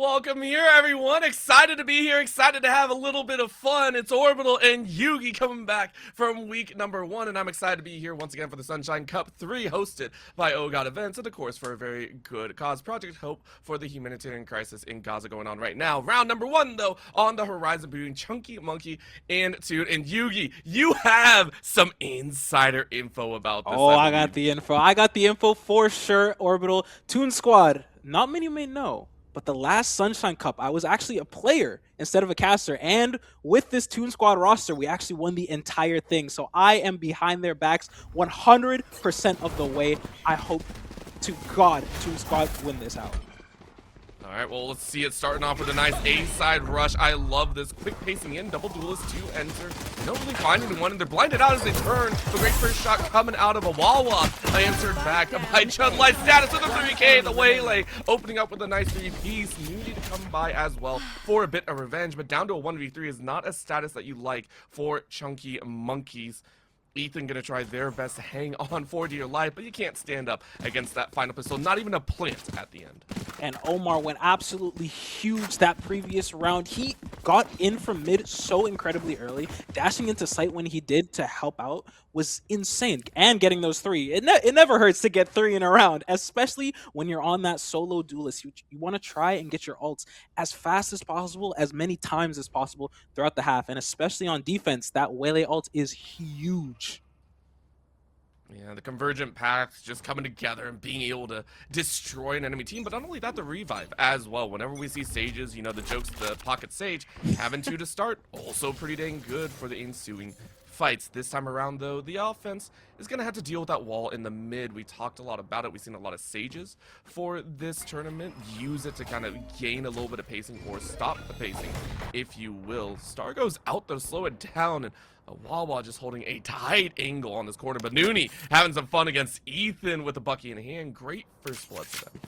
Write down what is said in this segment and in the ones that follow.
Welcome here, everyone. Excited to be here. Excited to have a little bit of fun. It's Orbital and Yugi coming back from week number 1, and I'm excited to be here once again for the Sunshine Cup 3, hosted by Ohgawdevents, and of course for a very good cause, Project Hope for the humanitarian crisis in Gaza going on right now. Round number 1, though, on the horizon between Chunky Monkey and Toon. And Yugi, you have some insider info about this. I got the info. I got the info for sure, Orbital. Toon Squad, not many may know, but the last Sunshine Cup, I was actually a player instead of a caster. And with this Toon Squad roster, we actually won the entire thing. So I am behind their backs 100% of the way. I hope to God Toon Squad win this out. All right, well, let's see it starting off with a nice A-side rush. I love this. Quick pacing in, double duelist to enter. They don't really find anyone, and they're blinded out as they turn. The great first shot coming out of a Wawa. Answered back by Chud Light. Status with the 3K, the Waylay. Opening up with a nice 3-piece. Nudie to come by as well for a bit of revenge, but down to a 1v3 is not a status that you like for Chunky Monkeys. Ethan gonna try their best to hang on for dear life, but you can't stand up against that final pistol. Not even a plant at the end. And Omar went absolutely huge that previous round. He got in from mid so incredibly early. Dashing into sight when he did to help out was insane. And getting those 3. It never hurts to get 3 in a round, especially when you're on that solo duelist. You want to try and get your ults as fast as possible, as many times as possible throughout the half. And especially on defense, that Waylay ult is huge. Yeah, the convergent paths just coming together and being able to destroy an enemy team, but not only that, the revive as well. Whenever we see Sages, you know, the jokes, the Pocket Sage, having 2 to start, also pretty dang good for the ensuing fights. This time around, though, the offense is going to have to deal with that wall in the mid. We talked a lot about it. We've seen a lot of Sages for this tournament. Use it to kind of gain a little bit of pacing or stop the pacing, if you will. Star goes out, though, slow it down, and Wawa just holding a tight angle on this corner. But Nooney having some fun against Ethan with the Bucky in hand. Great first blood for them.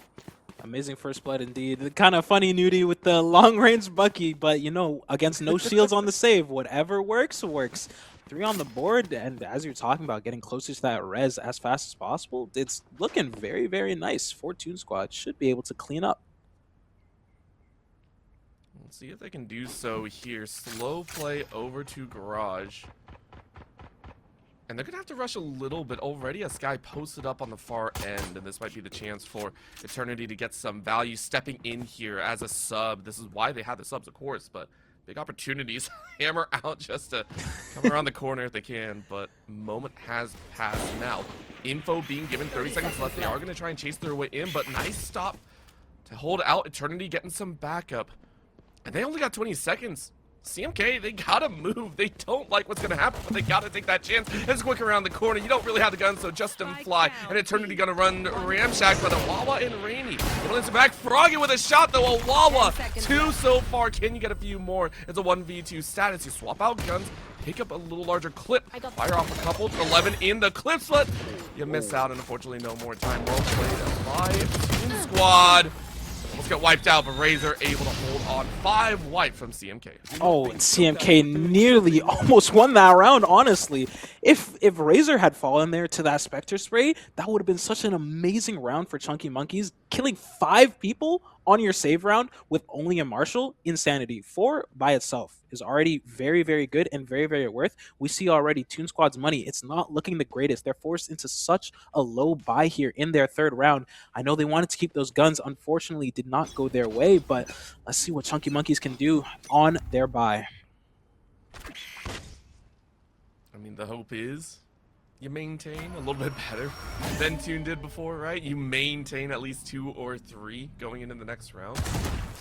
Amazing first blood indeed. Kind of funny Nudie with the long-range Bucky, but you know, against no shields on the save, whatever works, works. 3 on the board, and as you're talking about getting closer to that res as fast as possible, it's looking very, very nice for Toon Squad. Should be able to clean up. Let's see if they can do so here. Slow play over to Garage. And they're going to have to rush a little bit already. A Sky posted up on the far end, and this might be the chance for Eternity to get some value stepping in here as a sub. This is why they have the subs, of course, but big opportunities. Hammer out just to come around the corner if they can, but moment has passed now. Info being given, 30 seconds left. They are going to try and chase their way in, but nice stop to hold out. Eternity getting some backup. And they only got 20 seconds. CMK, they gotta move. They don't like what's gonna happen, but they gotta take that chance. It's quick around the corner. You don't really have the gun, so Justin fly. And Eternity gonna run Ramshack, but a Wawa and Rainy. It'll answer back. Froggy with a shot, though. A Wawa. 2 so far. Can you get a few more? It's a 1v2 status. You swap out guns, pick up a little larger clip, fire off a couple. 11 in the clips, but you miss out, and unfortunately, no more time. Well played by Toon Squad. Let's get wiped out, but Razor able to hold on. 5 wipe from CMK. Oh, and CMK nearly almost won that round, honestly. If Razor had fallen there to that Spectre spray, that would have been such an amazing round for Chunky Monkeys. Killing 5 people on your save round with only a Marshall, insanity. 4 by itself is already very, very good and very, very worth. We see already Toon Squad's money. It's not looking the greatest. They're forced into such a low buy here in their 3rd round. I know they wanted to keep those guns. Unfortunately, did not go their way, but let's see what Chunky Monkeys can do on their buy. I mean, the hope is you maintain a little bit better than Toon did before, right? You maintain at least 2 or 3 going into the next round.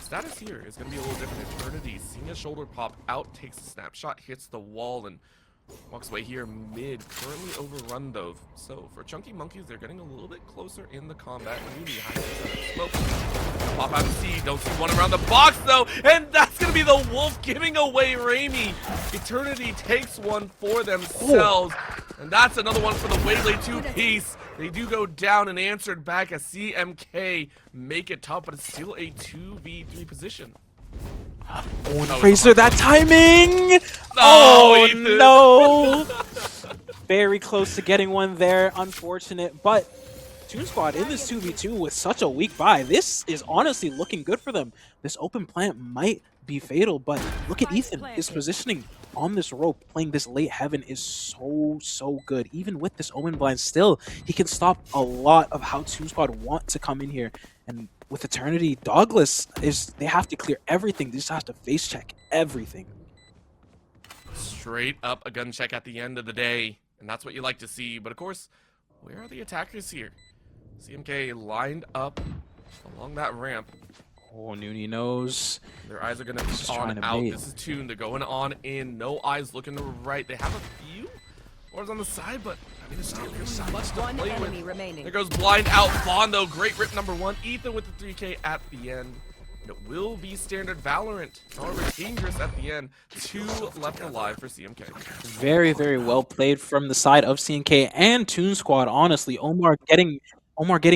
Status here is going to be a little different. Eternity seeing a shoulder pop out, takes a snapshot, hits the wall, and walks away here mid. Currently overrun, though. So for Chunky Monkeys, they're getting a little bit closer in the combat. Really high smoke. Pop out and see. Don't see one around the box, though. And that's going to be the Wolf giving away Raimi. Eternity takes one for themselves. And that's another one for the Waylay 2-piece. They do go down and answered back as CMK make it tough, but it's still a 2v3 position. Oh, Razor, that timing! Oh, no! Very close to getting one there. Unfortunate, but Toon Squad in this 2v2 with such a weak buy. This is honestly looking good for them. This open plant might be fatal, but look at Ethan. His positioning on this rope, playing this late heaven is so good. Even with this Omen blind still, he can stop a lot of how Toon Squad want to come in here. And with Eternity, Dogless, they have to clear everything. They just have to face check everything. Straight up a gun check at the end of the day, and that's what you like to see. But of course, where are the attackers here? CMK lined up along that ramp. Oh, Nooney knows. Their eyes are going to Just be trying on to out. bait. This is Toon. They're going on in. No eyes looking to the right. They have a few orbs on the side, but I mean, there's not really much to One play enemy with. remaining. There goes blind out. Vaughn, though. Great rip number 1. Ethan with the 3K at the end. And it will be standard Valorant. However, dangerous at the end. 2 left alive for CMK. Very well played from the side of CNK and Toon Squad. Honestly, Omar getting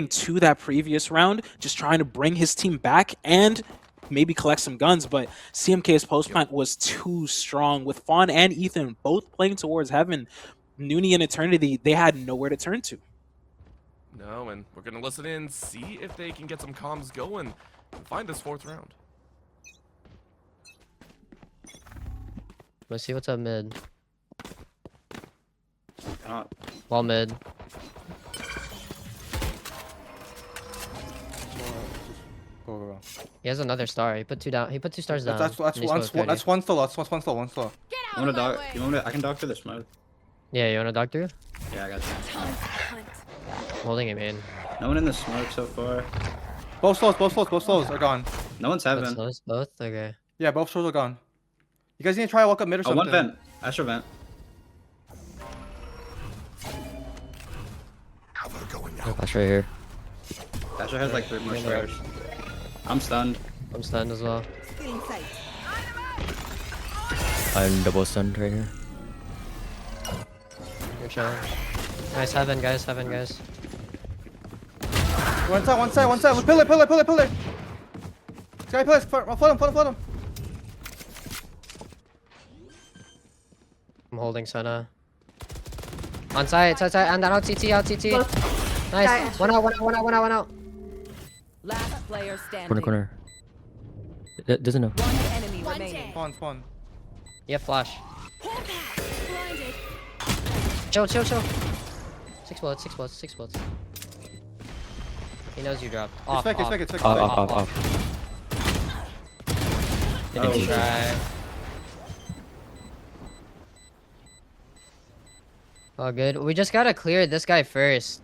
to that previous round, just trying to bring his team back and maybe collect some guns, but CMK's post plant was too strong. With Fawn and Ethan both playing towards heaven, Nooney and Eternity, they had nowhere to turn to. No, and we're going to listen in, see if they can get some comms going and find this 4th round. Let's see what's up mid. Not. Wall mid. Go. He has another star. He put 2 down. He put 2 stars down. That's and he's one. still at 30. That's one still. That's one still. One still. Get You out wanna of my dog? way. You want me? I can dog through this mode. Yeah, you wanna dog through? Yeah, I got you. I'm holding him in. No one in the smoke so far. Both slows are gone. No one's Both heaven. slows, both? Okay. Yeah, both slows are gone. You guys need to try to walk up mid or Oh, something. one vent. Astro vent. Flash right here. Astro has like 3 more Yeah, stars. I'm stunned. I'm stunned as well. Stealing sight. I'm double stunned right here. Good challenge. Nice heaven, guys. Heaven, guys. One side. Pillar. Sky pillar. Flood him. I'm holding Senna. On side, and then out CT. Nice. One out. Last player standing. Corner. Doesn't know. One enemy remaining. Spawn. Yeah, flash. Blinded. Chill. 6 bullets. He knows you dropped. Off. It's fake. Off. Didn't Oh. try. All good. We just gotta clear this guy first.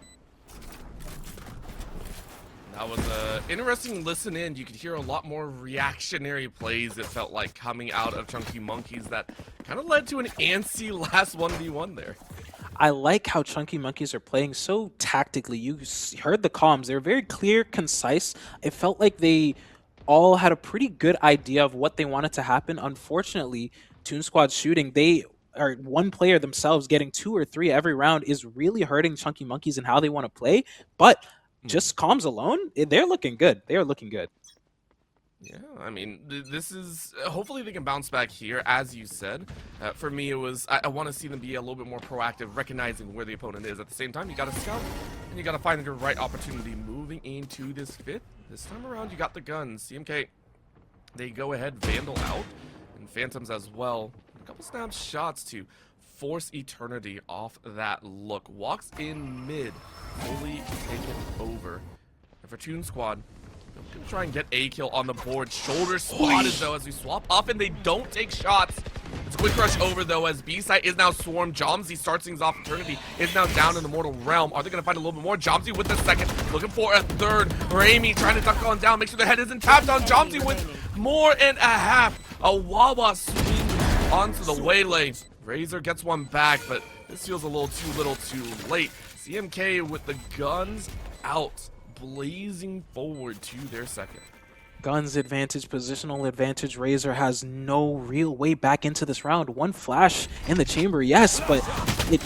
That was a interesting listen in. You could hear a lot more reactionary plays, it felt like, coming out of Chunky Monkeys that kind of led to an antsy last 1v1 there. I like how Chunky Monkeys are playing so tactically. You heard the comms. They were very clear, concise. It felt like they all had a pretty good idea of what they wanted to happen. Unfortunately, Toon Squad's shooting, they are one player themselves getting 2 or 3 every round is really hurting Chunky Monkeys and how they want to play. But just comms alone, they're looking good. They are looking good. Yeah, I mean, this is hopefully they can bounce back here, as you said. For me, it was I want to see them be a little bit more proactive, recognizing where the opponent is. At the same time, you got to scout and you got to find the right opportunity moving into this 5th. This time around, you got the guns. CMK, they go ahead, Vandal out, and Phantoms as well. A couple snap shots to force Eternity off that look. Walks in mid, fully taken over. And for Toon Squad, they're gonna try and get a kill on the board. Shoulder spotted though as we swap up and they don't take shots. It's a quick rush over though as B-side is now swarmed. Jomsy starts things off. Eternity is now down in the mortal realm. Are they gonna find a little bit more? Jomsy with the 2nd, looking for a 3rd. Raimi trying to duck on down. Make sure the head isn't tapped on. Jomsy with more and a half. A Wawa swing onto the waylay. Razor gets one back, but this feels a little too late. CMK with the guns out, blazing forward to their 2nd. Guns advantage, positional advantage. Razor has no real way back into this round. One flash in the chamber, yes, but it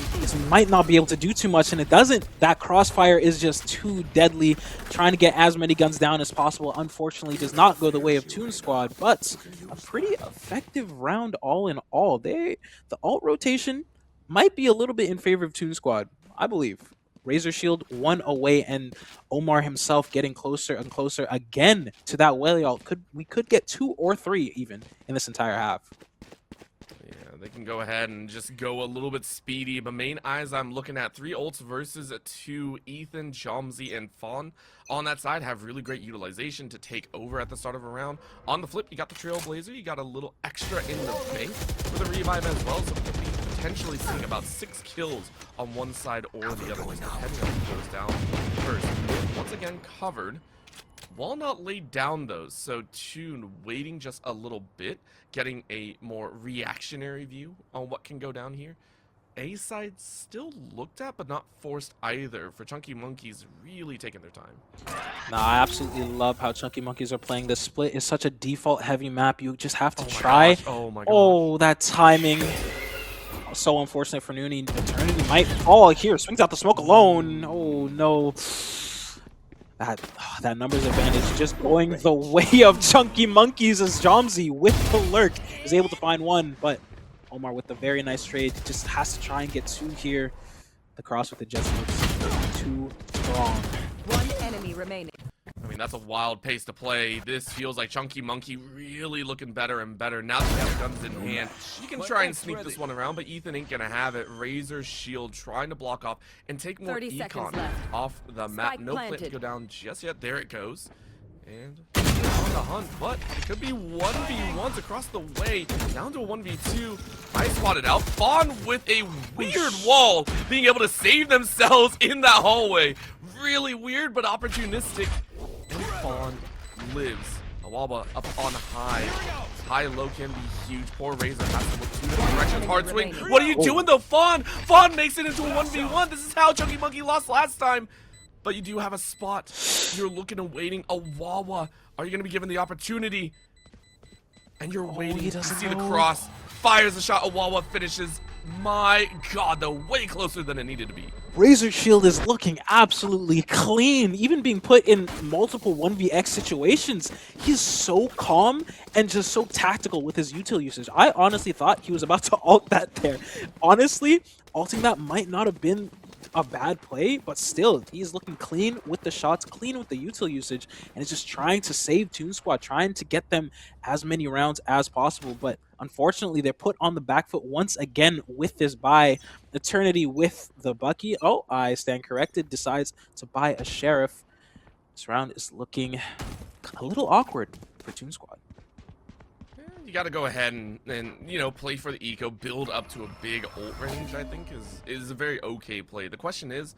might not be able to do too much, and it doesn't. That crossfire is just too deadly. Trying to get as many guns down as possible, unfortunately, does not go the way of Toon Squad, but a pretty effective round all in all. The alt rotation might be a little bit in favor of Toon Squad, I believe. Razor Shield 1 away, and Omar himself getting closer and closer again to that whale ult. We could get 2 or 3 even in this entire half. Yeah, they can go ahead and just go a little bit speedy, but main eyes I'm looking at 3 ults versus 2. Ethan, Jomzy, and Fawn on that side have really great utilization to take over at the start of a round. On the flip, you got the Trailblazer, you got a little extra in the bank for the revive as well, so we could be potentially seeing about 6 kills on one side or the other, depending on who goes down first. Once again, covered. Wall not laid down though, so Toon waiting just a little bit, getting a more reactionary view on what can go down here. A side still looked at, but not forced either, for Chunky Monkeys really taking their time. Nah, I absolutely love how Chunky Monkeys are playing. This split is such a default heavy map. You just have to try. Oh my gosh. Oh, that timing. So unfortunate for Noonie. Eternity might fall here. Swings out the smoke alone. Oh no. That numbers advantage just going the way of Chunky Monkeys as Jomzy with the lurk is able to find one, but Omar with the very nice trade just has to try and get 2 here. The cross with the jet looks too strong. One enemy remaining. I mean, that's a wild pace to play. This feels like Chunky Monkey really looking better and better. Now that they have guns in hand, you can try and sneak this one around, but Ethan ain't gonna have it. Razor Shield trying to block off and take more 30 seconds econ left. off the map. Spike No plant to planted. go down just yet. There it goes. And on the hunt, but it could be 1v1s across the way. Down to a 1v2. I spotted out. Fawn with a weird wall, being able to save themselves in that hallway. Really weird, but opportunistic. And Fawn lives. Awalba up on high. High-low can be huge. Poor Razor has to look 2 different directions. Hard swing. What are you doing though, Fawn? Fawn makes it into a 1v1. This is how Chunky Monkey lost last time. But you do have a spot. You're looking and waiting. Awawa, are you going to be given the opportunity? And you're waiting he to doesn't see the know. cross. Fires a shot. Awawa finishes. My God, they're way closer than it needed to be. Razor Shield is looking absolutely clean, even being put in multiple 1vx situations. He's so calm and just so tactical with his util usage. I honestly thought he was about to ult that there. Honestly, ulting that might not have been a bad play, but still, he's looking clean with the shots, clean with the util usage, and is just trying to save Toon Squad, trying to get them as many rounds as possible. But unfortunately, they're put on the back foot once again with this buy. Eternity with the Bucky. Oh, I stand corrected. Decides to buy a Sheriff. This round is looking a little awkward for Toon Squad. You got to go ahead and you know, play for the eco, build up to a big ult range. I think is a very okay play. The question is,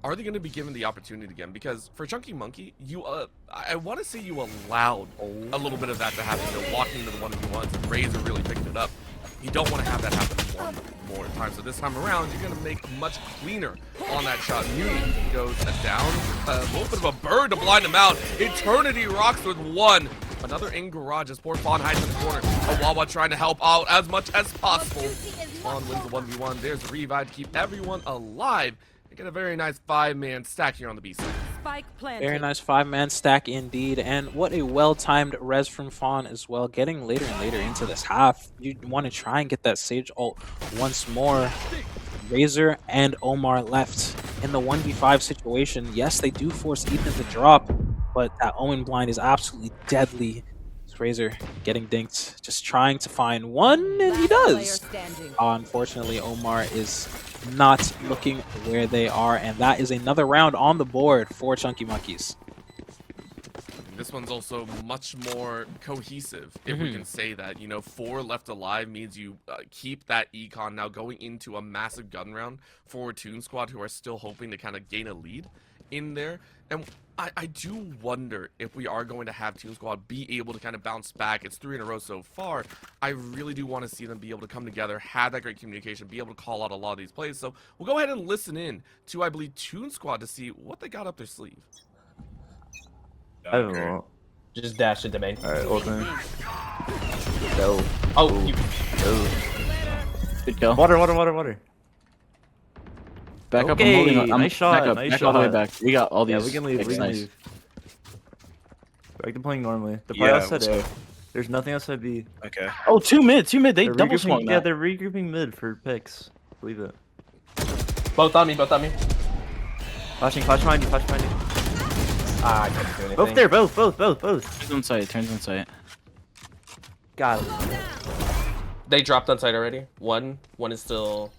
are they going to be given the opportunity again? Because for Chunky Monkey, I want to say you allowed a little bit of that to happen. You know, walking into the 1v1s and Razor really picked it up. You don't want to have that happen one more time. So this time around, you're going to make much cleaner on that shot. Noonie goes down. A little bit of a bird to blind him out. Eternity rocks with 1. Another in garage as poor Fawn hides in the corner. Awawa trying to help out as much as possible. Fawn wins the 1v1. There's a revive to keep everyone alive. They get a very nice 5-man stack here on the B side. Spike planted. Very nice 5-man stack indeed, and what a well-timed res from Fawn as well. Getting later and later into this half, you want to try and get that Sage ult once more. Razor and Omar left in the 1v5 situation. Yes, they do force Ethan to drop, but that Owen blind is absolutely deadly. It's Razor getting dinked, just trying to find one, and he does. Unfortunately, Omar is not looking where they are, and that is another round on the board for Chunky Monkeys. This one's also much more cohesive, if we can say that. You know, 4 left alive means you keep that econ now going into a massive gun round for Toon Squad, who are still hoping to kind of gain a lead in there. And I do wonder if we are going to have Toon Squad be able to kind of bounce back. It's 3 in a row so far. I really do want to see them be able to come together, have that great communication, be able to call out a lot of these plays. So we'll go ahead and listen in to, I believe, Toon Squad to see what they got up their sleeve. I don't know. Just dash it to me. Alright, ultimate. No. Oh, you. No. Good kill. Water. Back up. Okay, I'm holding on. I'm nice shot, back up. nice back all the way shot. back. We got all these. Yeah, we can leave. picks, We can nice. leave. Back to playing normally. The Yeah, play outside let's A. There's nothing outside B. Okay. Oh, 2 mid. They They're double regrouping- swung Yeah, that. they're regrouping mid for picks. Believe it. Both on me. Flashing behind you, flashing behind you. Ah, I couldn't do anything. Both there, both. Turns on site. Turns on site. Got him. They dropped on site already. One is still.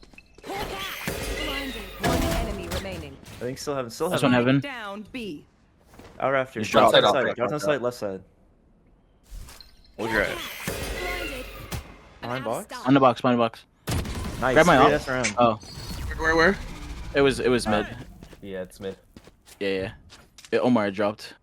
One enemy remaining. I think still This have one heaven. Down B. Out after. Just drop Dropped on side, side. Dropped on side, left side. What's your at? Behind box. On the box. Nice. Grab my Great ult. ass round. Oh, Where? it was mid. Yeah, it's mid. Yeah. Omar dropped.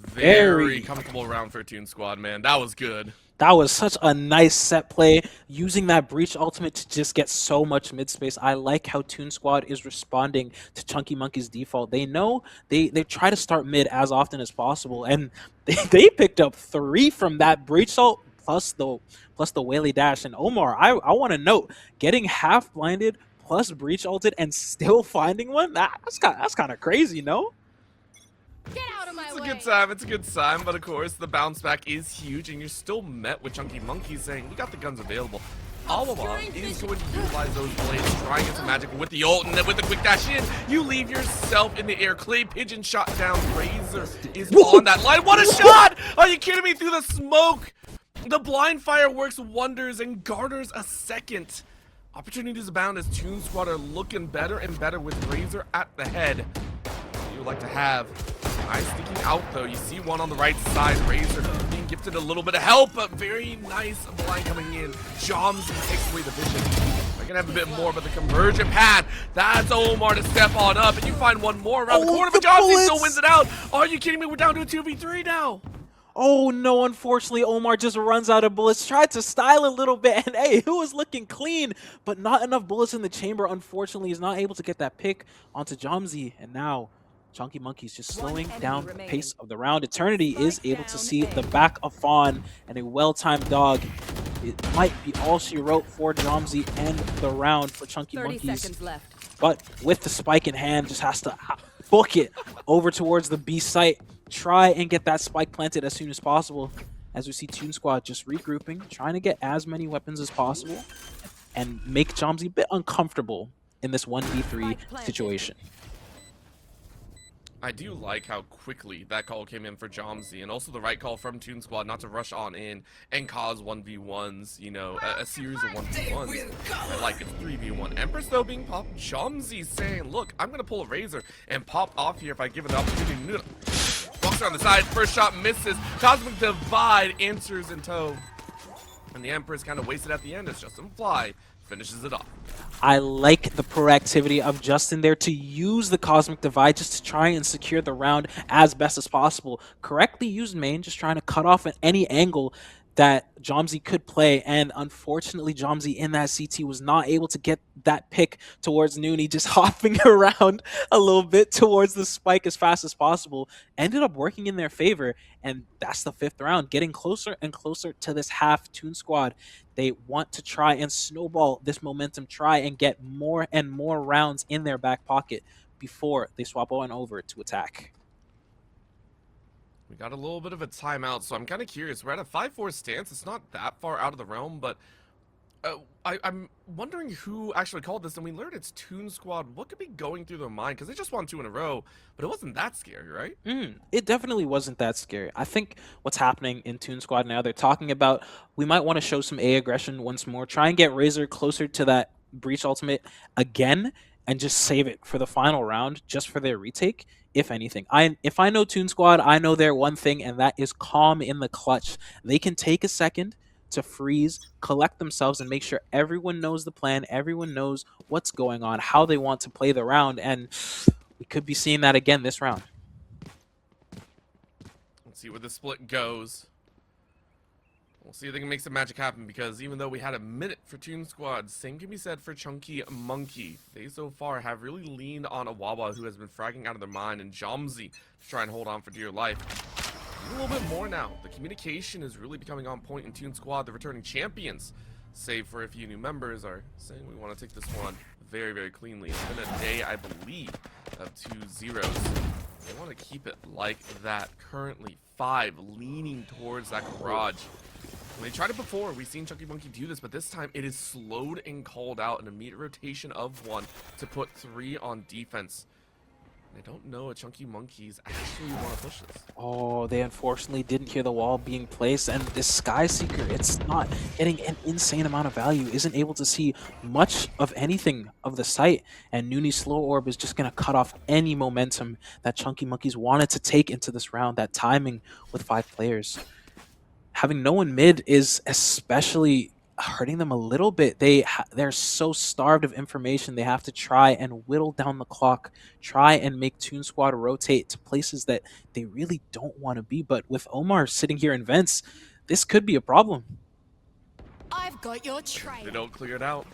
Very comfortable round for Toon Squad, man. That was good. That was such a nice set play, using that breach ultimate to just get so much mid space. I like how Toon Squad is responding to Chunky Monkey's default. They know they try to start mid as often as possible, and they picked up 3 from that breach ult plus the whaley dash. And Omar, I want to note, getting half blinded plus breach ulted and still finding one, that's kind of crazy, no? It's a good time, it's a good sign, but of course the bounce back is huge, and you're still met with Chunky Monkey saying, we got the guns available. Awgwabah is going to utilize those blades, try and get some magic with the ult, and then with the quick dash in, you leave yourself in the air. Clay Pigeon shot down, Razor is on that line. What a shot! Are you kidding me? Through the smoke! The blind fire works wonders and garners a second. Opportunities abound as Toon Squad are looking better and better with Razor at the head. You would like to have. Nice sneaking out though. You see one on the right side. Razor being gifted a little bit of help, but very nice blind coming in. Jomsy takes away the vision. They're gonna have a bit more, but the conversion pad. That's Omar to step on up, and you find one more around the corner, but Jomsy still wins it out. Are you kidding me? We're down to a 2v3 now. Oh no, unfortunately Omar just runs out of bullets. Tried to style a little bit, and hey, it was looking clean, but not enough bullets in the chamber. Unfortunately, he's not able to get that pick onto Jomsy, and now Chunky Monkey's just slowing down the pace of the round. Eternity is able to see the back of Fawn, and a well-timed dog. It might be all she wrote for Jomsy and the round for Chunky 30 Monkeys. seconds left. But with the spike in hand, just has to book it over towards the B site. Try and get that spike planted as soon as possible. As we see Toon Squad just regrouping, trying to get as many weapons as possible and make Jomsy a bit uncomfortable in this 1v3 situation. I do like how quickly that call came in for Jomsy, and also the right call from Toon Squad not to rush on in and cause 1v1s, you know, a series of 1v1s. I like it's 3v1. Empress, though, being popped. Jomsy saying, look, I'm going to pull a Razor and pop off here if I give it the opportunity. Walks around the side, first shot misses. Cosmic Divide answers in tow. And the Empress kind of wasted at the end as Justin Fly finishes it off. I like the proactivity of Justin there to use the Cosmic Divide just to try and secure the round as best as possible. Correctly used main, just trying to cut off at any angle that Jomsy could play, and unfortunately Jomsy in that CT was not able to get that pick towards Noonie, just hopping around a little bit towards the spike as fast as possible. Ended up working in their favor, and that's the 5th round, getting closer and closer to this half. Toon Squad, they want to try and snowball this momentum, try and get more and more rounds in their back pocket before they swap on over to attack. We got a little bit of a timeout, so I'm kind of curious. We're at a 5-4 stance. It's not that far out of the realm, but I'm wondering who actually called this, and we learned it's Toon Squad. What could be going through their mind? Because they just won 2 in a row, but it wasn't that scary, right? It definitely wasn't that scary. I think what's happening in Toon Squad now, they're talking about we might want to show some A aggression once more, try and get Razor closer to that Breach Ultimate again, and just save it for the final round, just for their retake. If anything, if I know Toon Squad, I know their one thing, and that is calm in the clutch. They can take a second to freeze, collect themselves, and make sure everyone knows the plan, everyone knows what's going on, how they want to play the round, and we could be seeing that again this round. Let's see where the split goes. We'll see if they can make some magic happen, because even though we had a minute for Toon Squad, same can be said for Chunky Monkey. They so far have really leaned on Ohgawdevents, who has been fragging out of their mind, and Jomsy to try and hold on for dear life. A little bit more now. The communication is really becoming on point in Toon Squad. The returning champions, save for a few new members, are saying we want to take this one very, very cleanly. It's been a day, I believe, of 2-0s. They want to keep it like that. Currently 5 leaning towards that garage. When they tried it before, we've seen Chunky Monkey do this, but this time it is slowed and called out, an immediate rotation of 1 to put 3 on defense. I don't know if Chunky Monkeys actually want to push this. Oh, they unfortunately didn't hear the wall being placed, and this Sky Seeker, it's not getting an insane amount of value, isn't able to see much of anything of the site, and Nooney's Slow Orb is just going to cut off any momentum that Chunky Monkeys wanted to take into this round, that timing with 5 players. Having no one mid is especially hurting them a little bit. They're so starved of information. They have to try and whittle down the clock, try and make Toon Squad rotate to places that they really don't want to be. But with Omar sitting here in vents, this could be a problem. I've got your trail. They don't clear it out.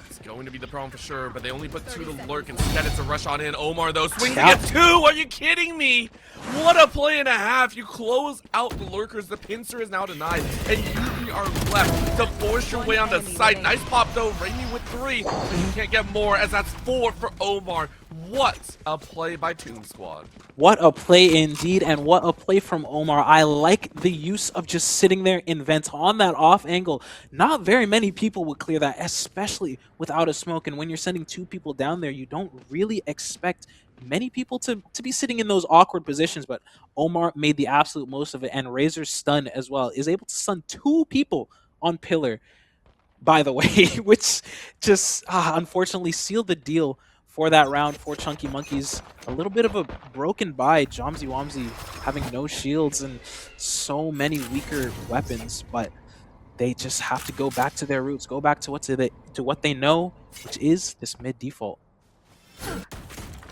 It's going to be the problem for sure, but they only put 2 to lurk. Instead, it's a rush on in. Omar, though, swings to get 2. Are you kidding me? What a play and a half. You close out the lurkers. The pincer is now denied, and you are left to force your way onto site. Nice pop, though. Raimi with 3. But you can't get more, as that's 4 for Omar. What a play by Toon Squad. What a play indeed, and what a play from Omar. I like the use of just sitting there in vent on that off angle. Not very many people would clear that, especially without a smoke. And when you're sending 2 people down there, you don't really expect many people to be sitting in those awkward positions. But Omar made the absolute most of it, and Razor's stun as well is able to stun 2 people on pillar, by the way, which just unfortunately sealed the deal for that round for Chunky Monkeys. A little bit of a broken by Jomzy Womzy having no shields and so many weaker weapons, but they just have to go back to their roots, go back to what they know, which is this mid default.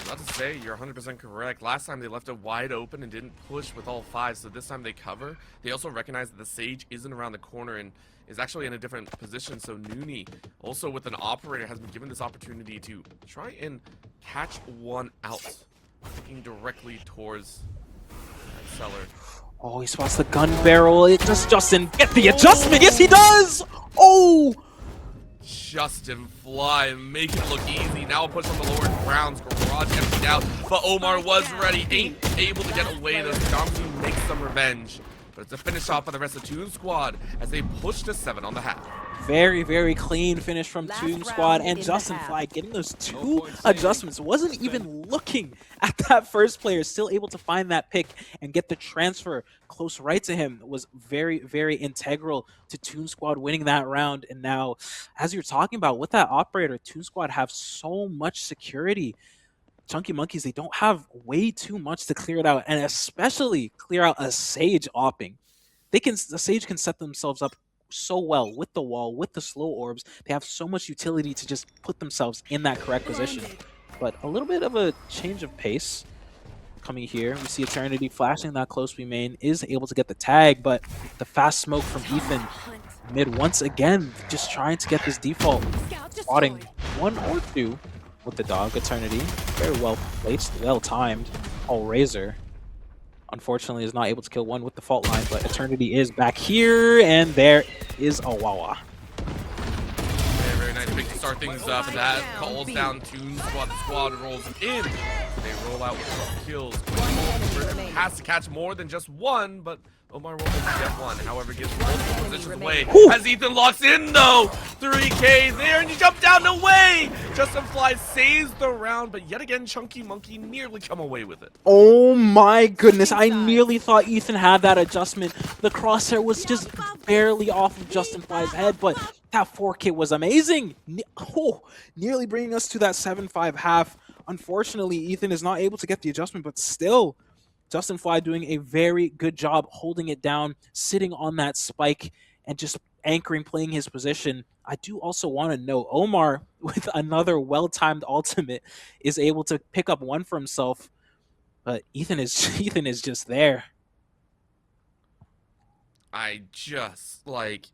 Not to say, you're 100% correct. Last time they left it wide open and didn't push with all 5, so this time they cover. They also recognize that the Sage isn't around the corner and is actually in a different position, so Nooney, also with an operator, has been given this opportunity to try and catch one out, looking directly towards that Cellar. Oh, he spots the gun barrel. Does Justin get the adjustment? Yes, he does! Oh! Justin Fly, make it look easy. Now a push on the lower grounds. Garage emptied out, but Omar was ready. Ain't able to get away. The Domsy makes some revenge. But it's a finish off for the rest of Toon Squad as they push to 7 on the half. Very, very clean finish from Last Toon round Squad, in and the Justin half. Fly getting those 2 adjustments. Wasn't even looking at that first player, still able to find that pick and get the transfer close right to him. Was very, very integral to Toon Squad winning that round. And now, as you're talking about, with that operator, Toon Squad have so much security. Chunky Monkeys, they don't have way too much to clear it out, and especially clear out a Sage opping. The Sage can set themselves up so well with the wall, with the slow orbs. They have so much utility to just put themselves in that correct position. But a little bit of a change of pace coming here. We see Eternity flashing that close B main, is able to get the tag, but the fast smoke from Ethan mid once again, just trying to get this default, spotting 1 or 2 with the dog. Eternity, very well placed, well timed. Oh, Razor, unfortunately, is not able to kill 1 with the fault line, but Eternity is back here, and there is a Wawa. Very, very nice pick to start things up. That calls down Toon Squad. The squad rolls in. They roll out with 12 kills. Has to catch more than just 1, but Omar won't get 1. However, gets multiple positions away. As Ethan locks in, though. 3K there, and you jump down away. Justin Fly saves the round, but yet again, Chunky Monkey nearly come away with it. Oh my goodness, I nearly thought Ethan had that adjustment. The crosshair was just barely off of Justin Fly's head, but that 4K was amazing. Nearly bringing us to that 7-5 half. Unfortunately, Ethan is not able to get the adjustment, but still, Justin Fly doing a very good job holding it down, sitting on that spike, and just anchoring, playing his position. I do also want to know, Omar, with another well-timed ultimate, is able to pick up 1 for himself, but Ethan is just there. I just, like,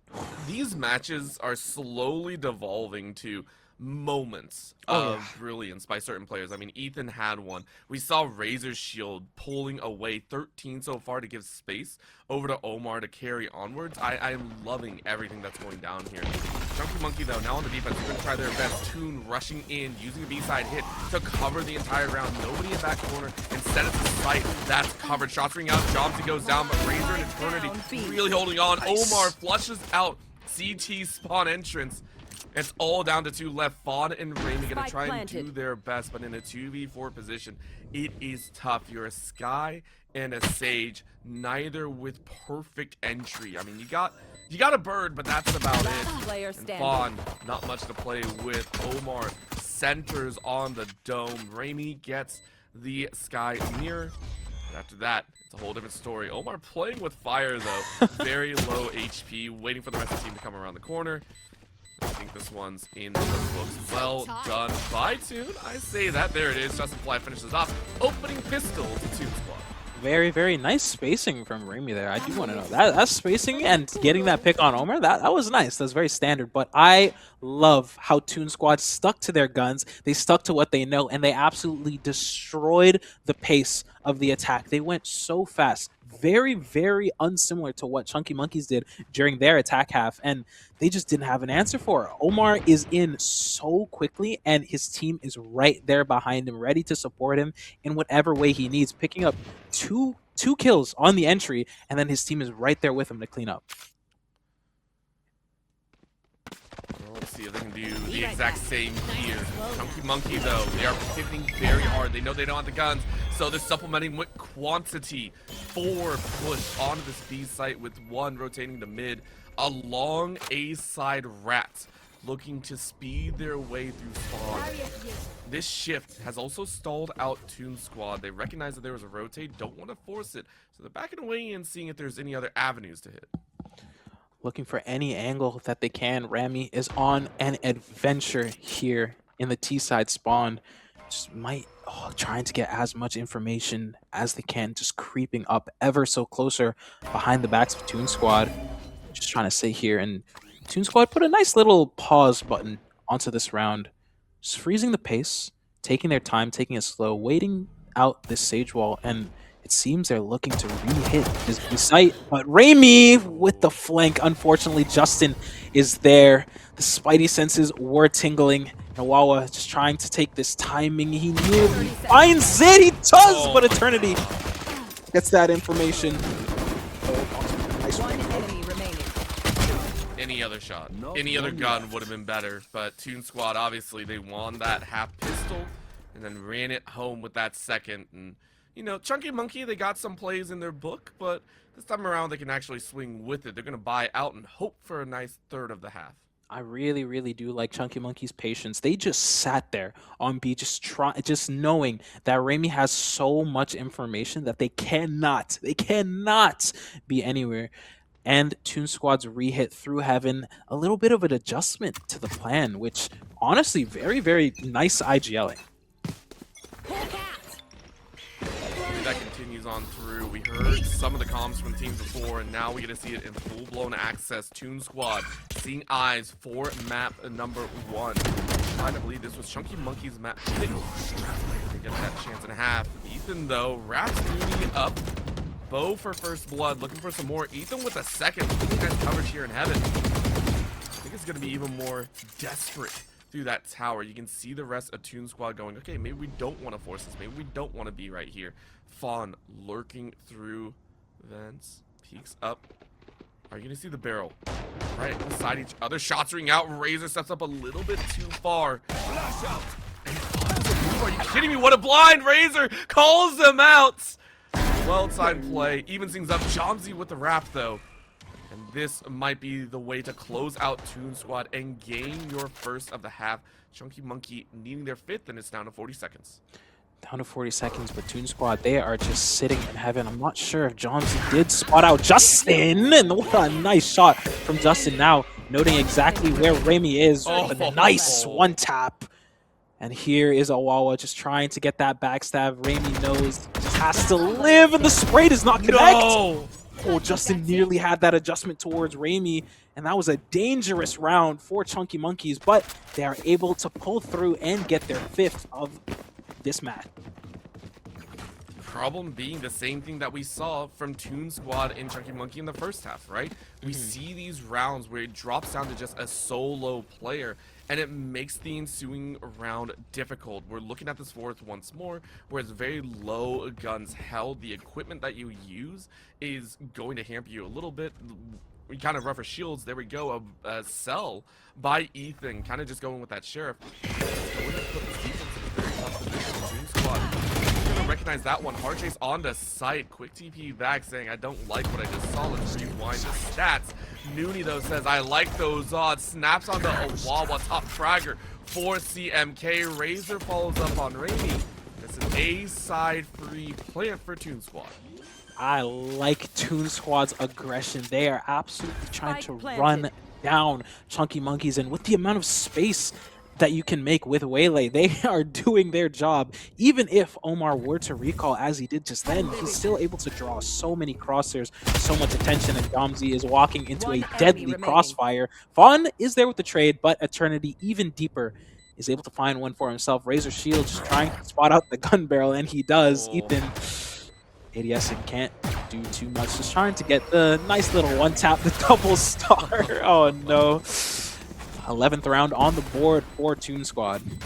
these matches are slowly devolving to moments of brilliance by certain players. I mean, Ethan had one. We saw Razor's Shield pulling away 13 so far to give space over to Omar to carry onwards. I am loving everything that's going down here. Chunky Monkey, though, now on the defense, going to try their best. Toon rushing in, using a B-side hit to cover the entire round. Nobody in that corner. Instead, it's a sight that's covered. Shots ring out. Jomsy goes down, but Razor and Eternity really holding on. Omar flushes out CT spawn entrance. It's all down to 2 left. Fawn and Raimi gonna Spike try and do planted. their best, but in a 2v4 position, it is tough. You're a Sky and a Sage, neither with perfect entry. I mean, you got a bird, but that's about it. Player And standing. Fawn, not much to play with. Omar centers on the dome. Raimi gets the Sky mirror. And after that, it's a whole different story. Omar playing with fire, though. Very low HP, waiting for the rest of the team to come around the corner. I think this one's in the books. Well done by Toon. I say that. There it is. Justin Fly finishes off. Opening pistol to Toon Squad. Very, very nice spacing from Raimi there. I do want to know that spacing and getting that pick on Omer. That was nice. That's very standard. But I love how Toon Squad stuck to their guns. They stuck to what they know, and they absolutely destroyed the pace of the attack. They went so fast. Very, very unsimilar to what Chunky Monkeys did during their attack half, and they just didn't have an answer for it. Omar is in so quickly, and his team is right there behind him, ready to support him in whatever way he needs, picking up two kills on the entry, and then his team is right there with him to clean up. Well, let's see if they can do the exact same here. Chunky Monkey, though, they are pivoting very hard. They know they don't have the guns, so they're supplementing with quantity. 4 push onto this B site with 1 rotating the mid. A long A side rat looking to speed their way through spawn. This shift has also stalled out Toon Squad. They recognize that there was a rotate, don't want to force it, so they're backing away and seeing if there's any other avenues to hit. Looking for any angle that they can. Rami is on an adventure here in the T-side spawn. Just trying to get as much information as they can, just creeping up ever so closer behind the backs of Toon Squad. Just trying to sit here, and Toon Squad put a nice little pause button onto this round. Just freezing the pace, taking their time, taking it slow, waiting out this Sage Wall, and it seems they're looking to re-hit this B site, but Raimi with the flank. Unfortunately, Justin is there. The spidey senses were tingling. Nawawa just trying to take this timing. He nearly finds it. He does, but Eternity gets that information. Nice One range. enemy remaining. Any other shot, any other gun would have been better, but Toon Squad, obviously, they won that half pistol and then ran it home with that second. And you know, Chunky Monkey, they got some plays in their book, but this time around they can actually swing with it. They're going to buy out and hope for a nice third of the half. I really, really do like Chunky Monkey's patience. They just sat there on B, just knowing that Raimi has so much information that they cannot be anywhere. And Toon Squad's re-hit through heaven, a little bit of an adjustment to the plan, which honestly, very, very nice IGLing. That continues on through. We heard some of the comms from teams before, and now we get to see it in full-blown access. Toon Squad seeing eyes for map number 1. Trying to believe this was Chunky Monkey's map 6. They get that chance and a half. Ethan, though, wraps Mooney up. Bo for first blood, looking for some more. Ethan with a second. Really nice coverage here in heaven. I think it's going to be even more desperate through that tower. You can see the rest of Toon Squad going, okay, maybe we don't want to force this. Maybe we don't want to be right here. Fawn lurking through vents, peeks up. Are you going to see the barrel? Right beside each other. Shots ring out. Razor steps up a little bit too far. Flash out. And Fawn doesn't move. Are you kidding me? What a blind! Razor calls them out. Well-timed play. Evens things up. Jomsy with the wrap, though. And this might be the way to close out Toon Squad and gain your first of the half. Chunky Monkey needing their 5th, and it's down to 40 seconds. Down to 40 seconds, but Toon Squad, they are just sitting in heaven. I'm not sure if Jomsy did spot out Justin, and what a nice shot from Justin now, noting exactly where Raimi is. With a nice one tap. And here is Awawa just trying to get that backstab. Raimi knows just has to live, and the spray does not connect. No! Oh, Justin nearly had that adjustment towards Raimi, and that was a dangerous round for Chunky Monkeys, but they are able to pull through and get their 5th of this match. Problem being the same thing that we saw from Toon Squad and Chunky Monkey in the first half, right? We see these rounds where it drops down to just a solo player, and it makes the ensuing round difficult. We're looking at this 4th once more, where it's very low guns held. The equipment that you use is going to hamper you a little bit. we kind of rougher shields. There we go. A sell by Ethan, kind of just going with that sheriff. Going to put this defense in a very tough position. Team squad going to recognize that one. Hard chase onto sight. Quick TP back, saying I don't like what I just saw. Let's rewind the stats. Nooney though says I like those odds. Snaps onto Ohgawdevents, top fragger for CMK. Razor follows up on Raimi. It's an A-side free plant for Toon Squad. I like Toon Squad's aggression. They are absolutely trying to Spike planted. run down Chunky Monkeys, and with the amount of space that you can make with Waylay, they are doing their job. Even if Omar were to recall as he did just then, he's still able to draw so many crosshairs, so much attention, and Domzy is walking into One a enemy deadly remaining. crossfire. Fawn is there with the trade, but Eternity, even deeper, is able to find one for himself. Razor Shield just trying to spot out the gun barrel, and he does. Oh. Ethan ADSing can't do too much. Just trying to get the nice little one tap, the double star. Oh no. 11th round on the board for Toon Squad. And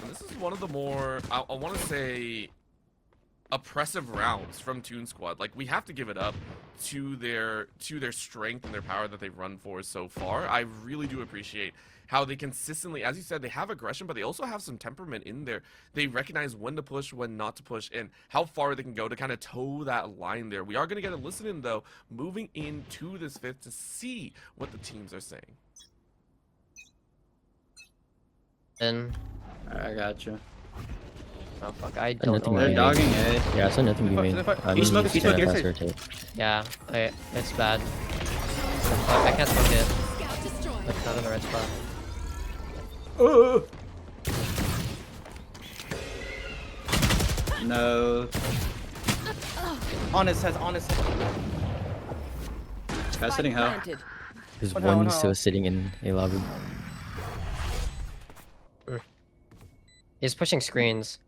this is one of the more, I want to say, oppressive rounds from Toon Squad. Like, we have to give it up to their strength and their power that they've run for so far. I really do appreciate how they consistently, as you said, they have aggression, but they also have some temperament in there. They recognize when to push, when not to push, and how far they can go to kind of toe that line there. We are going to get a listen in, though, moving into this fifth to see what the teams are saying. Then, I got you. oh fuck, I don't know. They're Where dogging A. Yeah, so nothing we made. You smoke it, you smoke it, you're safe. Yeah, it's bad. Fuck, I can't smoke it. Scout destroyed. Like, not in the right spot. No. On his head, on his head. Guy's Spike sitting hell. planted. There's Oh, no, one no. still sitting in a lobby. He's pushing screens.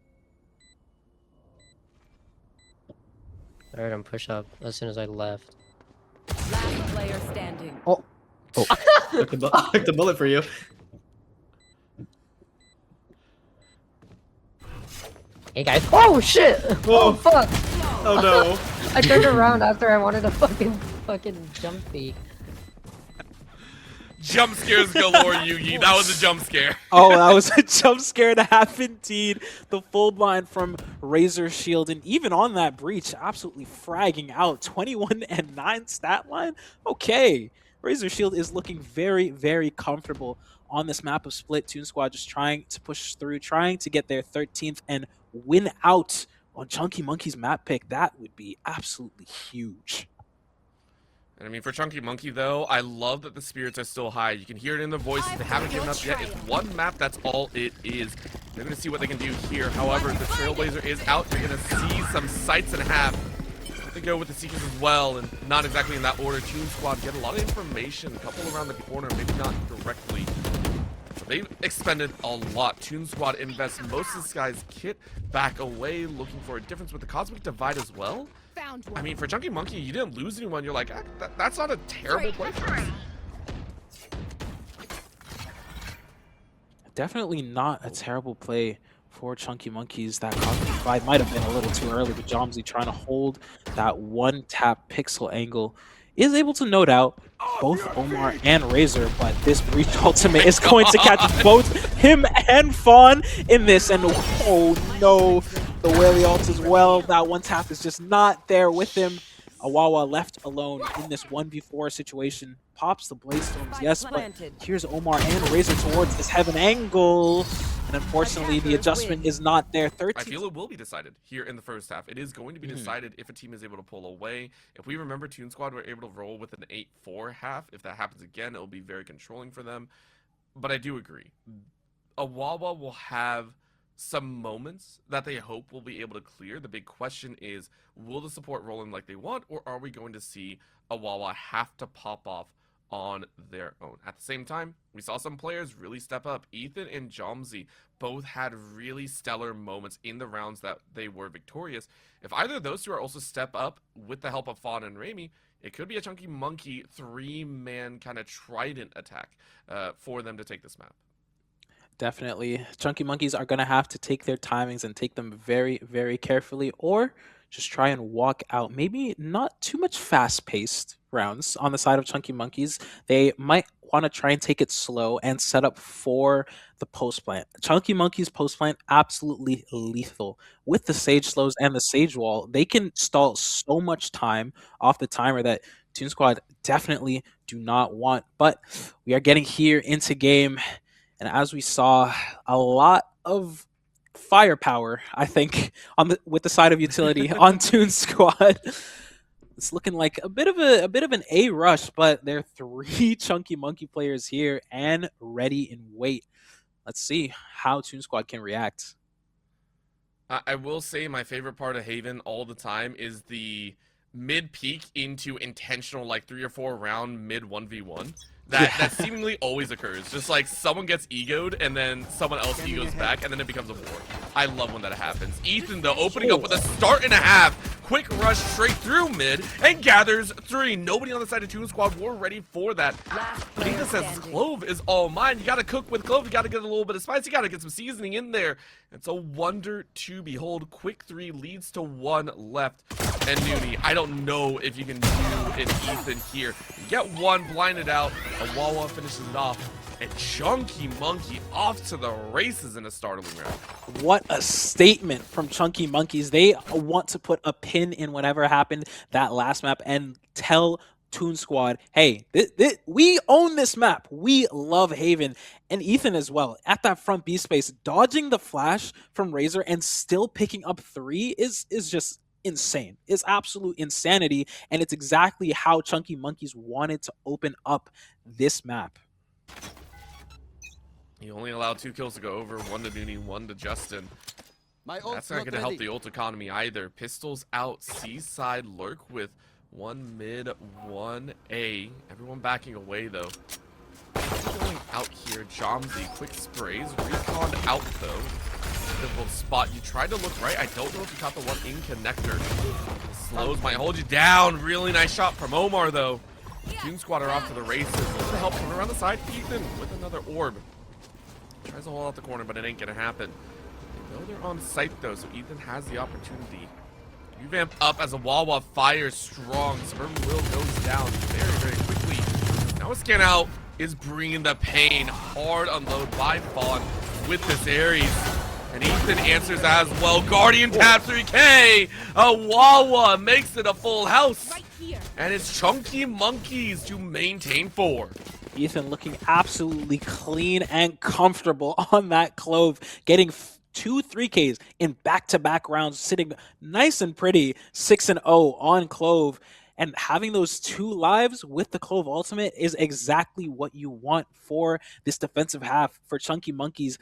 I heard him push up as soon as I left. Last player standing. Took the bullet for you. Hey guys. Oh shit! Oh fuck! Oh no. I turned around after I wanted to fucking jump peek. Jump scares galore, Yugi. That was a jump scare. Oh, that was a jump scare to have indeed. The full blind from Razor Shield, and even on that breach, absolutely fragging out. 21 and 9 stat line. Okay, Razor Shield is looking very, very comfortable on this map of Split. Toon Squad just trying to push through, trying to get their 13th and win out on Chunky Monkey's map pick. That would be absolutely huge. And I mean, for Chunky Monkey, though, I love that the spirits are still high. You can hear it in their voices. They haven't given up yet. It's one map. That's all it is. They're going to see what they can do here. However, the Trailblazer is out. You're going to see some sights and a half. They go with the Seekers as well, and not exactly in that order. Toon Squad get a lot of information. A couple around the corner, maybe not directly. But they've expended a lot. Toon Squad invests most of this guy's kit back away, looking for a difference with the Cosmic Divide as well. Found one. I mean, for Chunky Monkey, you didn't lose anyone. You're like, that's not a terrible play for us. Definitely not a terrible play for Chunky Monkeys. That Cosmic Divide might have been a little too early, but Jomsy trying to hold that one-tap pixel angle is able to note out both Omar and Razor, but this breach ultimate is going to catch both him and Fawn in this, and oh no, the Whaley ult as well. That one tap is just not there with him. Awawa left alone in this 1v4 situation. Pops the Blaze Storms, yes, but Planted. here's Omar and Razor towards this heaven angle. And unfortunately, the adjustment is not there. I 13. feel it will be decided here in the first half. It is going to be decided if a team is able to pull away. If we remember, Toon Squad were able to roll with an 8-4 half. If that happens again, it will be very controlling for them. But I do agree. Awawa will have some moments that they hope will be able to clear. The big question is, will the support roll in like they want, or are we going to see Awawa have to pop off on their own? At the same time, we saw some players really step up. Ethan and Jomsy both had really stellar moments in the rounds that they were victorious. If either of those two are also step up with the help of Fawn and Raimi, it could be a Chunky Monkey 3-man kind of trident attack for them to take this map. Definitely. Chunky Monkeys are going to have to take their timings and take them very, very carefully, or just try and walk out. Maybe not too much fast-paced rounds on the side of Chunky Monkeys. They might want to try and take it slow and set up for the post plant. Chunky Monkeys post plant absolutely lethal. With the Sage slows and the Sage wall, they can stall so much time off the timer that Toon Squad definitely do not want. But we are getting here into game, and as we saw, a lot of firepower, I think, with the side of utility on Toon Squad. It's looking like a bit of an A rush, but there are 3 Chunky Monkey players here and ready in wait. Let's see how Toon Squad can react. I will say my favorite part of Haven all the time is the mid peak into intentional like 3 or 4 round mid 1v1. That seemingly always occurs. Just like someone gets egoed and then someone else egos back and then it becomes a war. I love when that happens. Ethan though opening up with a start and a half. Quick rush straight through mid and gathers 3. Nobody on the side of Toon Squad were ready for that. But Ethan says Clove is all mine. You gotta cook with Clove. You gotta get a little bit of spice. You gotta get some seasoning in there. It's a wonder to behold. Quick 3 leads to 1 left. And Noonie, I don't know if you can do an Ethan here. Get 1 blinded out. A Wawa finishes it off. And Chunky Monkey off to the races in a startling round. What a statement from Chunky Monkeys. They want to put a pin in whatever happened that last map and tell Toon Squad, hey, we own this map. We love Haven. And Ethan as well, at that front B space, dodging the flash from Razor and still picking up 3 is just insane. It's absolute insanity. And it's exactly how Chunky Monkeys wanted to open up this map. He only allowed 2 kills to go over, 1 to Noonie, 1 to Justin. That's not going to help the ult economy either. Pistols out, C-side lurk with 1 mid, 1 A. Everyone backing away though. Going out here, Jomzy, quick sprays, recon out though. Difficult spot. You tried to look right. I don't know if you caught the one in connector. Slows might hold you down. Really nice shot from Omar though. Toon Squad are off to the races. A little bit of help coming around the side. Ethan with another orb. Tries to hold out the corner, but it ain't gonna happen. They know they're on site though, so Ethan has the opportunity. Revamp up as a Wawa fires strong. Suburban Will goes down very, very quickly. Now a scan out is bringing the pain. Hard unload by Fawn with this Ares. And Ethan answers as well. Guardian tap 3K. A Wawa makes it a full house. And it's Chunky Monkeys to maintain 4. Ethan looking absolutely clean and comfortable on that Clove, getting 2 3Ks in back-to-back rounds, sitting nice and pretty 6-0 on Clove. And having those 2 lives with the Clove ultimate is exactly what you want for this defensive half for Chunky Monkeys.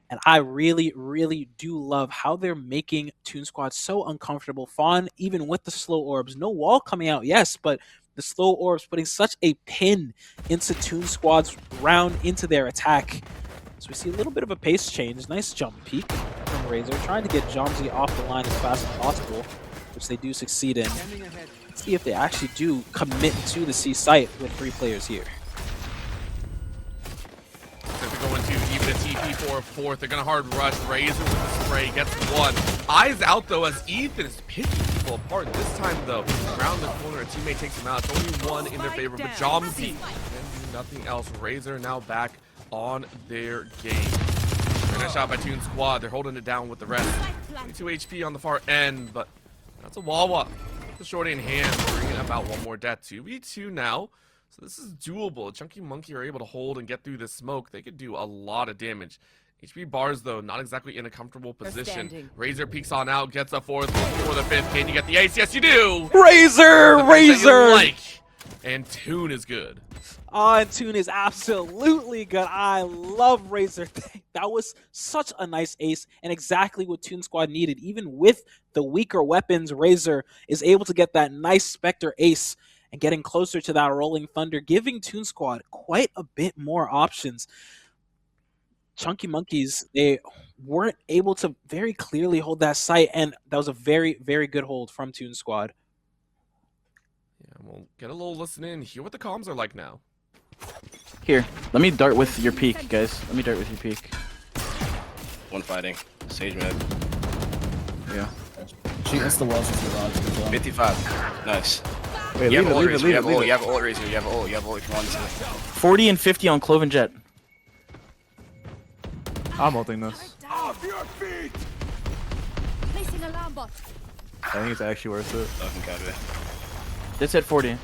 And I really, really do love how they're making Toon Squad so uncomfortable. Fawn, even with the slow orbs, no wall coming out, yes, but the slow orbs putting such a pin into Toon Squad's round, into their attack. So we see a little bit of a pace change. Nice jump peek from Razor, trying to get Jomzy off the line as fast as possible, which they do succeed in. Let's see if they actually do commit to the C site with 3 players here. They're going to even a TP for a 4th. They're going to hard rush. Razor with the spray gets 1. Eyes out though as Ethan is picking people apart. This time though, around the corner, a teammate takes him out. It's only 1 in their favor, but Jomzy can do nothing else. Razor now back on their game. Very nice shot by Toon Squad. They're holding it down with the rest. 22 HP on the far end, but that's a Wawa. The short in hand, bringing about 1 more death. 2v2 now. So this is doable. Chunky Monkey are able to hold and get through this smoke. They could do a lot of damage. HP bars, though, not exactly in a comfortable position. Razor peeks on out, gets a 4th, for the 5th. Can you get the ace? Yes, you do! Razor! Razor! And Toon is good. And Toon is absolutely good. I love Razor. That was such a nice ace and exactly what Toon Squad needed. Even with the weaker weapons, Razor is able to get that nice Spectre ace and getting closer to that Rolling Thunder, giving Toon Squad quite a bit more options. Chunky Monkeys, they weren't able to very clearly hold that site, and that was a very, very good hold from Toon Squad. Yeah, we'll get a little listen in, hear what the comms are like now. Here, let me dart with your peak, guys. Let me dart with your peak. 1 fighting. Sage mid. Yeah. She hits the walls with the rod. 55. Nice. Wait, You leave have it, ult, leave it, Razor. leave You it, have ult. leave You it. have ult, Razor. You have ult. You have ult. Come on. 40 and 50 on Cloven Jet. I'm ulting this. Placing alarm bot. I think it's actually worth it. Fucking copy. It's at 40.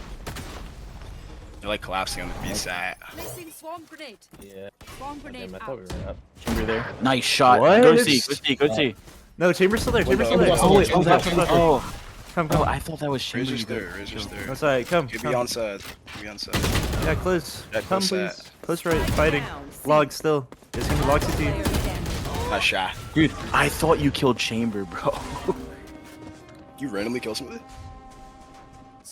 They're like collapsing on the B side. Placing swarm grenade. Yeah. Swarm grenade Damn, I out. thought we were up. Chamber there. Nice shot. What? Go C, go C, go C. No, Chamber's still there. Chamber's still Window. there. Oh, wait, oh, Chamber's that, left. oh. Come, Oh, come. I thought that was Chamber. Razor's there. Razor's there. Outside, come. Give come. me on side. Give me on side. Yeah, close. Yeah, Come, close please. that. Close right. Fighting. Log still. It's gonna log CT. Player standing. Nice shot. Dude, I thought you killed Chamber, bro. You randomly kill somebody?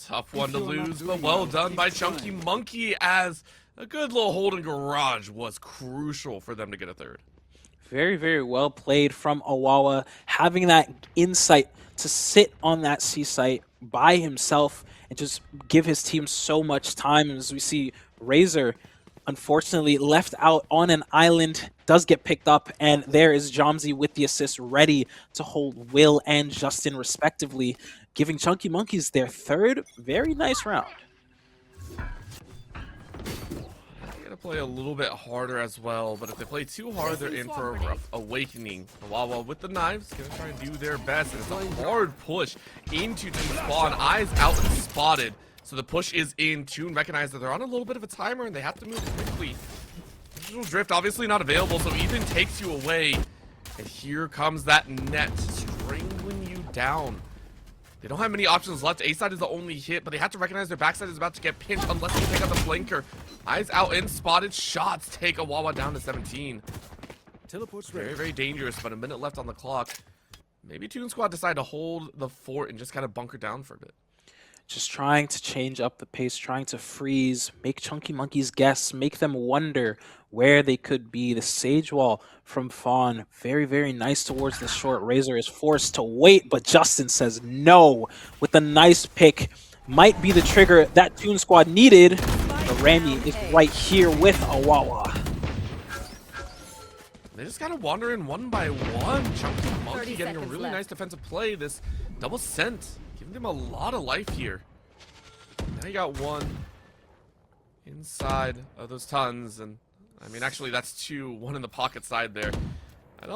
Tough one to lose, but well done by Chunky Monkey, as a good little hold in garage was crucial for them to get a third. Very, very well played from Ohgawdevents, having that insight to sit on that C site by himself and just give his team so much time. As we see Razor, unfortunately, left out on an island, does get picked up, and there is Jomzy with the assist ready to hold Will and Justin respectively, giving Chunky Monkeys their third very nice round. They're gonna play a little bit harder as well, but if they play too hard, they're in for a rough awakening. Wawa with the knives, gonna try and do their best, and it's a hard push into Toon spawn. Eyes out and spotted, so the push is in. Toon recognize that they're on a little bit of a timer, and they have to move quickly. Digital drift obviously not available, so Ethan takes you away, and here comes that net strangling you down. They don't have many options left. A side is the only hit, but they have to recognize their backside is about to get pinched unless they take out the flanker. Eyes out and spotted. Shots take Ohgawdevents down to 17. Very, very dangerous, but a minute left on the clock. Maybe Toon Squad decide to hold the fort and just kind of bunker down for a bit. Just trying to change up the pace, trying to freeze, make Chunky Monkeys guess, make them wonder where they could be. The Sage Wall from Fawn, very, very nice towards the short. Razor is forced to wait, but Justin says no with a nice pick. Might be the trigger that Toon Squad needed, but Rami is right here with Ohgawdevents. They just kind of wander in one by one. Chunky 30 Monkey getting a seconds really left. nice defensive play. This double scent, giving them a lot of life here. Now you got one inside of those tons, and I mean, actually, that's two. One in the pocket side there. I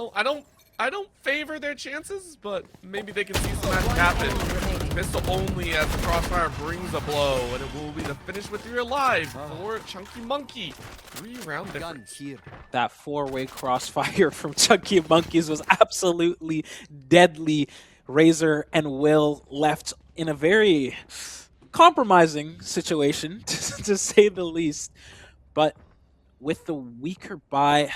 don't favor their chances, but maybe they can see some magic happen. Pistol only as the crossfire brings a blow, and it will be the finish with you're alive for Chunky Monkey. 3-round difference. That four-way crossfire from Chunky Monkeys was absolutely deadly. Razor and Will left in a very compromising situation, to say the least. But with the weaker buy,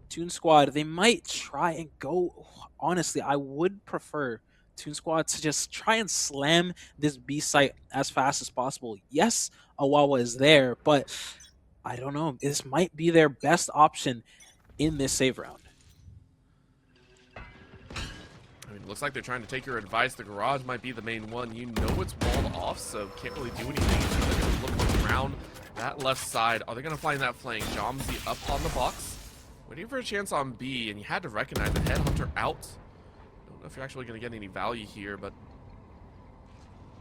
Toon Squad, they might try and go. Honestly, I would prefer Toon Squad to just try and slam this B site as fast as possible. Yes, Ohgawdevents is there, but I don't know. This might be their best option in this save round. I mean, looks like they're trying to take your advice. The garage might be the main one. You know it's walled off, so can't really do anything. So they're going to look around that left side. Are they going to find that flank? Jomzy up on the box, waiting for a chance on B, and you had to recognize the Headhunter out. Don't know if you're actually going to get any value here, but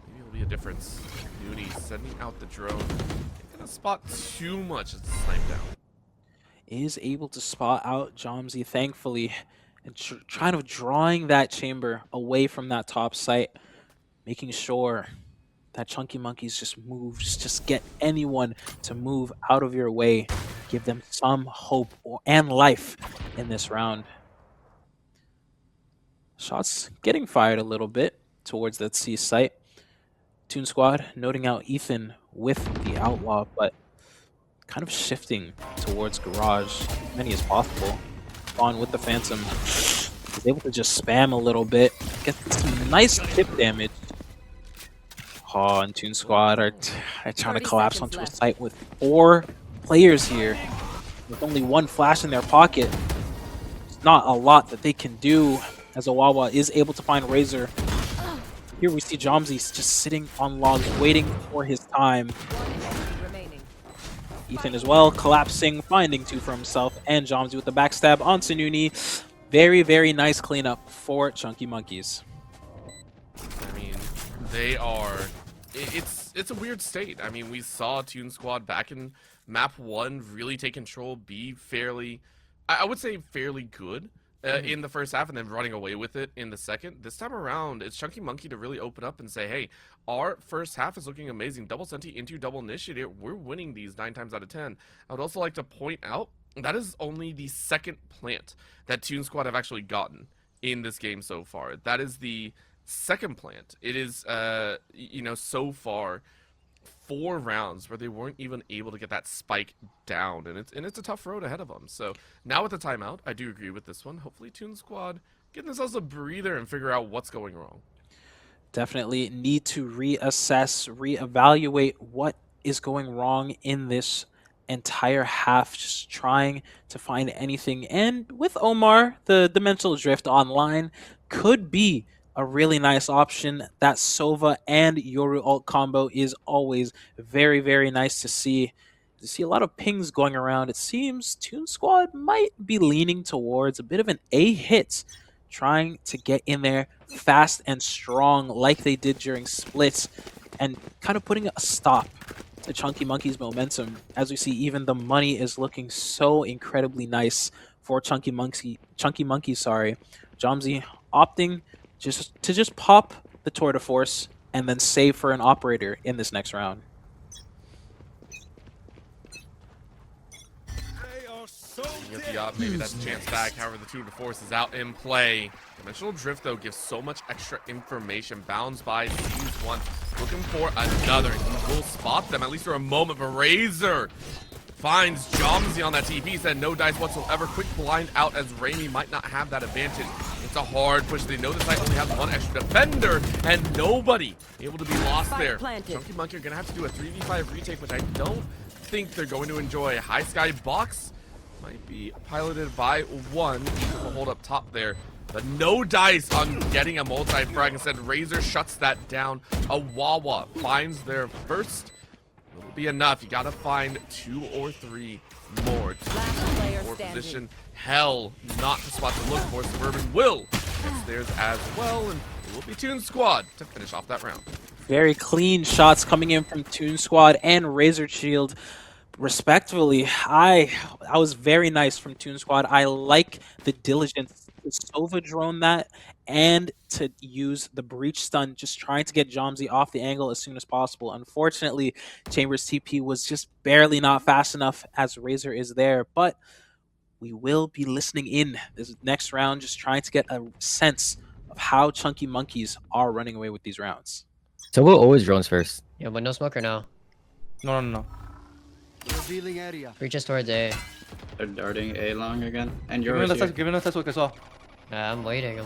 maybe it'll be a difference. Nooney sending out the drone. Ain't going to spot too much as the snipe down. Is able to spot out Jomzy, thankfully, and trying to drawing that chamber away from that top site, making sure that Chunky Monkeys just moves, just get anyone to move out of your way, give them some hope and life in this round. Shots getting fired a little bit towards that C site. Toon Squad noting out Ethan with the Outlaw, but kind of shifting towards Garage as many as possible. On with the Phantom. He's able to just spam a little bit, get some nice tip damage. Oh, and Toon Squad are trying to collapse onto a site with 4 players here. With only 1 flash in their pocket. It's not a lot that they can do, as Ohgawdevents is able to find Razor. Here we see Jomzy just sitting on logs, waiting for his time. Ethan as well, collapsing, finding 2 for himself, and Jomzy with the backstab onto Nooney. Very, very nice cleanup for Chunky Monkeys. I mean, they are... It's it's a weird state. I mean, we saw Toon Squad back in map 1 really take control, be fairly, I would say fairly good in the first half, and then running away with it in the second. This time around, it's Chunky Monkey to really open up and say, hey, our first half is looking amazing. Double Senti into double initiative. We're winning these 9 times out of 10. I would also like to point out that is only the second plant that Toon Squad have actually gotten in this game so far. That is the second plant. It is, you know, so far 4 rounds where they weren't even able to get that spike down, and it's a tough road ahead of them. So now with the timeout, I do agree with this one. Hopefully Toon Squad getting themselves a breather and figure out what's going wrong. Definitely need to reassess, reevaluate what is going wrong in this entire half, just trying to find anything. And with Omar, the mental drift online could be a really nice option. That Sova and Yoru ult combo is always very, very nice to see. You see a lot of pings going around. It seems Toon Squad might be leaning towards a bit of an A hit, trying to get in there fast and strong like they did during splits, and kind of putting a stop to Chunky Monkey's momentum. As we see, even the money is looking so incredibly nice for Chunky Monkey. Jomzi opting just pop the tour de force and then save for an operator in this next round. You get the op, maybe that's a chance back. However, the tour de force is out in play. Dimensional Drift, though, gives so much extra information. Bounds by, sees one, looking for another. He will spot them, at least for a moment, but Razor finds Jomzi on that TP. Said no dice whatsoever. Quick blind out as Raimi might not have that advantage. It's a hard push. They know the site only has one extra defender, and nobody able to be lost there. Chunky Monkey are going to have to do a 3v5 retake, which I don't think they're going to enjoy. High Sky Box might be piloted by one. Will hold up top there. But no dice on getting a multi-frag. Instead, Razor shuts that down. A Wawa finds their first. It'll be enough. You gotta find 2 or 3 more. More position. Hell, not the spot to look for. Suburban will get theirs as well, and it will be Toon Squad to finish off that round. Very clean shots coming in from Toon Squad and Razor Shield. Respectfully, I was very nice from Toon Squad. I like the diligence to Sova drone that and to use the breach stun, just trying to get Jomzi off the angle as soon as possible. Unfortunately, Chambers TP was just barely not fast enough as Razor is there, but we will be listening in this next round, just trying to get a sense of how Chunky Monkeys are running away with these rounds. So we'll always drones first. Yeah, but no smoker now. No. Revealing area. Reaches towards A. They're darting A long again. And Give you're me a test look as well. I'm waiting.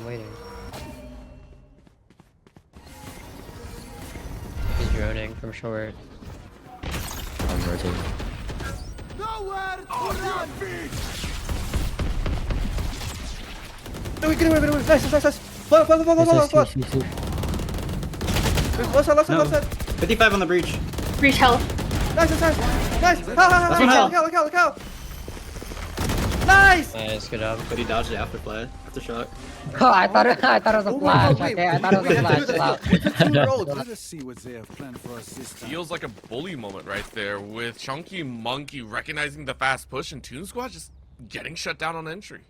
He's droning from short. I'm rotating. Nowhere to run. No, get away. Nice. Flow. Left side. 55 on the breach. Breach health. Nice. Look out. Nice, good job. But he dodged it after shot. Oh, I thought it was a flash. Okay, I thought it was a flash. Chill out. Let us see what they have planned for us this time. Feels like a bully moment right there with Chunky Monkey recognizing the fast push and Toon Squad just getting shut down on entry.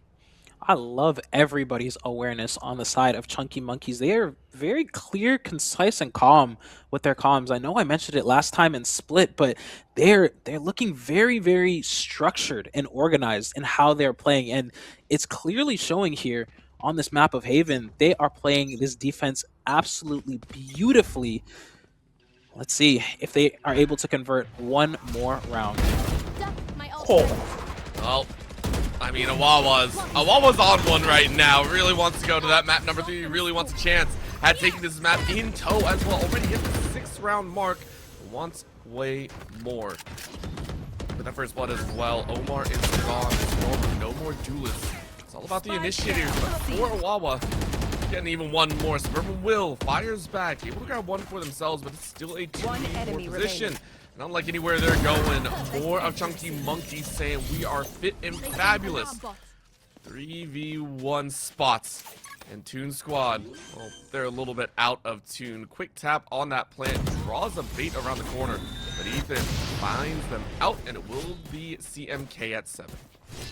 I love everybody's awareness on the side of Chunky Monkeys. They are very clear, concise, and calm with their comms. I know I mentioned it last time in Split, but they're looking very, very structured and organized in how they're playing, and it's clearly showing here on this map of Haven. They are playing this defense absolutely beautifully. Let's see if they are able to convert one more round. Well, I mean, Awawa's on one right now. Really wants to go to that map number 3. Really wants a chance at taking this map in tow as well. Already hit the 6th round mark. Wants way more. With that first blood as well. Omar is gone. It's normal. No more duelists. It's all about the initiators. But for Awawa, getting even one more. Suburban will fires back. Able to grab one for themselves, but it's still a 2v4 position. And unlike anywhere they're going, more of Chunky Monkey saying we are fit and fabulous. 3v1 spots And Toon Squad, well, they're a little bit out of tune. Quick tap on that plant, draws a bait around the corner, but Ethan finds them out, and it will be CMK at 7.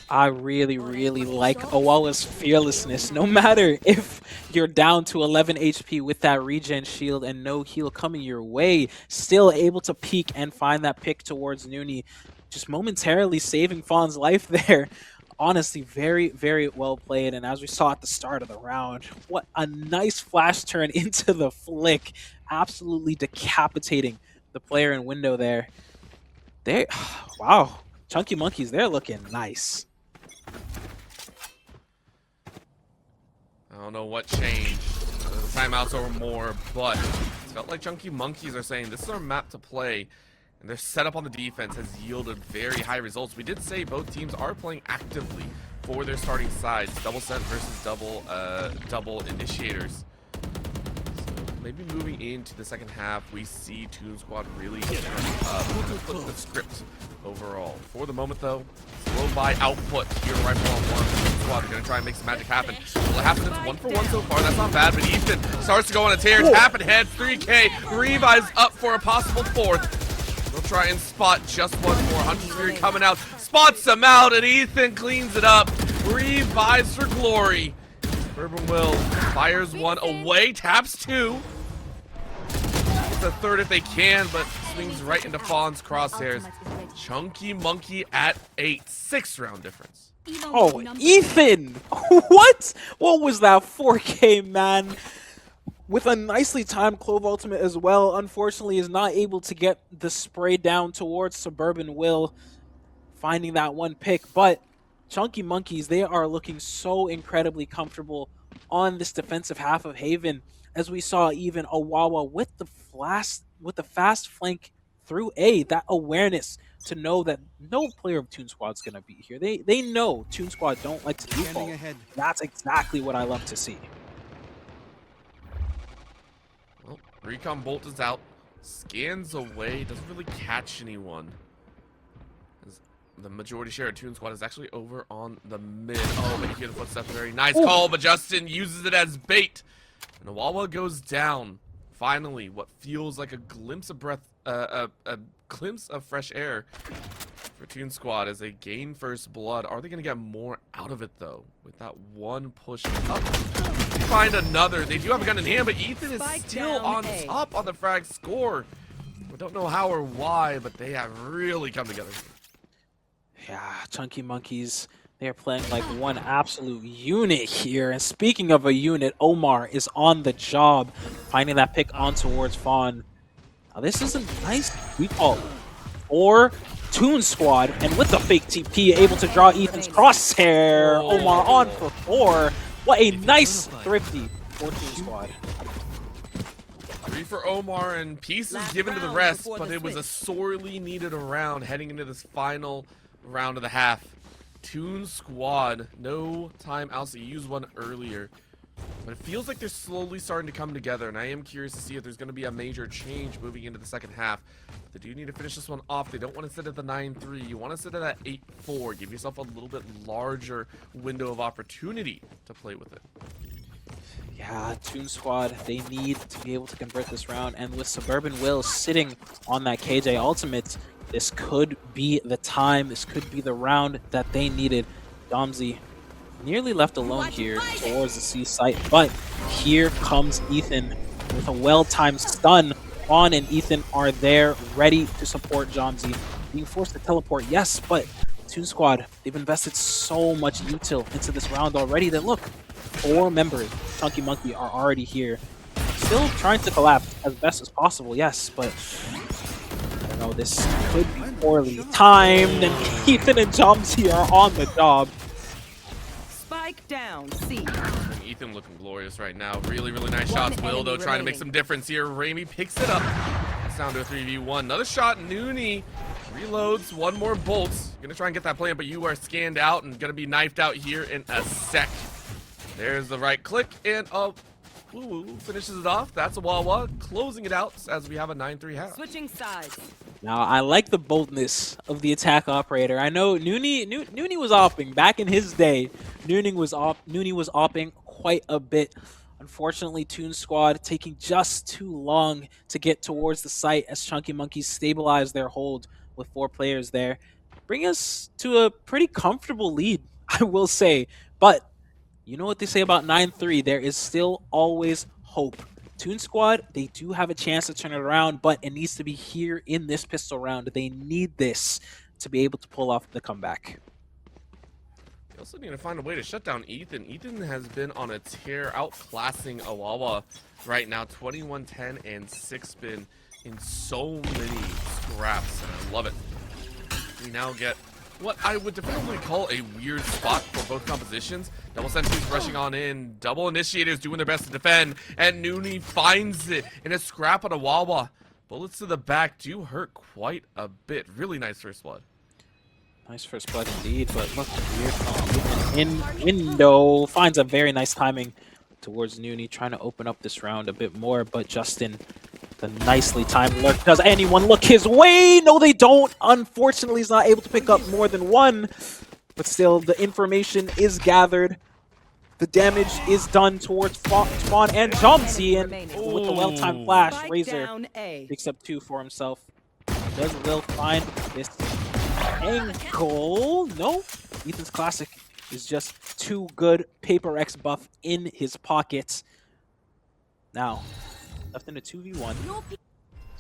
I really, really like Awawa's fearlessness. No matter if you're down to 11 HP with that regen shield and no heal coming your way, still able to peek and find that pick towards Nooney, just momentarily saving Fawn's life there. Honestly, very, very well played. And as we saw at the start of the round, what a nice flash turn into the flick. Absolutely decapitating the player in window there. Wow. Chunky Monkeys, they're looking nice. I don't know what changed. The timeouts over more, but it felt like Chunky Monkeys are saying this is our map to play. And their setup on the defense has yielded very high results. We did say both teams are playing actively for their starting sides. Double set versus double initiators. So maybe moving into the second half, we see Toon Squad really getting to flip the script overall. For the moment though, slow by output here, rifle on one. Toon Squad are going to try and make some magic happen. Will it happen? It's 1-for-1 so far. That's not bad, but Ethan starts to go on a tear. Tap and head, 3K. Revives up for a possible 4th. They'll try and spot just one more. Hunter's Fury coming out, spots him out, and Ethan cleans it up. Revives for glory. Urban Will fires one away, taps 2. It's a 3rd if they can, but swings right into Fawn's crosshairs. Chunky Monkey at 8, 6 round difference. Oh, Ethan! What? What was that 4K, man? With a nicely timed Clove Ultimate as well, unfortunately is not able to get the spray down towards Suburban Will, finding that one pick. But Chunky Monkeys, they are looking so incredibly comfortable on this defensive half of Haven, as we saw even Ohgawdevents with the fast flank through A, that awareness to know that no player of Toon Squad's going to be here. They know Toon Squad don't like to default. That's exactly what I love to see. Well, Recon Bolt is out, scans away, doesn't really catch anyone. As the majority share of Toon Squad is actually over on the mid. Oh, but you hear the footsteps. Very nice call, but Justin uses it as bait. And Ohgawdevents goes down. Finally, what feels like a glimpse of breath, a glimpse of fresh air for Toon Squad as they gain first blood. Are they going to get more out of it, though? With that one push up. Find another. They do have a gun in hand, but Ethan is still on top on the frag score. We don't know how or why, but they have really come together. Yeah, Chunky Monkeys, they are playing like one absolute unit here. And speaking of a unit, Omar is on the job, finding that pick on towards Fawn. Now this is a nice default for Toon Squad, and with the fake TP, able to draw Ethan's crosshair. Omar on for 4. What a nice thrifty for Toon Squad. 3 for Omar, and pieces given to the rest, but it was a sorely needed round heading into this final round of the half. Toon Squad, no timeouts. They used one earlier, but it feels like they're slowly starting to come together, and I am curious to see if there's going to be a major change moving into the second half. They do need to finish this one off. They don't want to sit at the 9-3. You want to sit at that 8-4. Give yourself a little bit larger window of opportunity to play with it. Yeah, Toon Squad, they need to be able to convert this round, and with Suburban Will sitting on that KJ ultimate, this could be the time, this could be the round that they needed. Domsey nearly left alone here towards the C site, but here comes Ethan with a well-timed stun. Fawn and Ethan are there, ready to support Domsey. Being forced to teleport, yes, but Toon Squad, they've invested so much util into this round already that look, 4 members, Chunky Monkey, are already here. Still trying to collapse as best as possible, yes, but I don't know, this could be poorly timed, and Ethan and Domsey are on the job. Spike down, C. Ethan looking glorious right now. Really, really nice shots. Will, though, trying to make some difference here. Raimi picks it up. It's down to a 3v1. Another shot. Nooney reloads. One more bolt. Gonna try and get that plant, but you are scanned out and gonna be knifed out here in a sec. There's the right click, and finishes it off. That's Ohgawdevents closing it out as we have a 9-3 half. Switching sides. Now, I like the boldness of the attack operator. I know Nooney was opping back in his day. Nooney was opping quite a bit. Unfortunately, Toon Squad taking just too long to get towards the site as Chunky Monkeys stabilize their hold with 4 players there. Bring us to a pretty comfortable lead, I will say. But you know what they say about 9-3, there is still always hope. Toon Squad, they do have a chance to turn it around, but it needs to be here in this pistol round. They need this to be able to pull off the comeback. They also need to find a way to shut down Ethan. Ethan has been on a tear, outclassing Awawa right now, 21-10 and 6-spin in so many scraps, and I love it. We now get what I would definitively call a weird spot for both compositions. Double sentries rushing on in, double initiators doing their best to defend, and Nooney finds it in a scrap on a Wawa. Bullets to the back do hurt quite a bit. Really nice first blood. Nice first blood indeed, but look here in window finds a very nice timing towards Nooney, trying to open up this round a bit more, but Justin, the nicely timed lurk. Does anyone look his way? No, they don't. Unfortunately, he's not able to pick up more than one, but still, the information is gathered. The damage is done towards Spawn and Jomsy, and with the well-timed flash, Razor picks up 2 for himself. Does Will find this ankle? No. Ethan's classic is just too good. Paper X buff in his pocket. Now, left in a 2v1.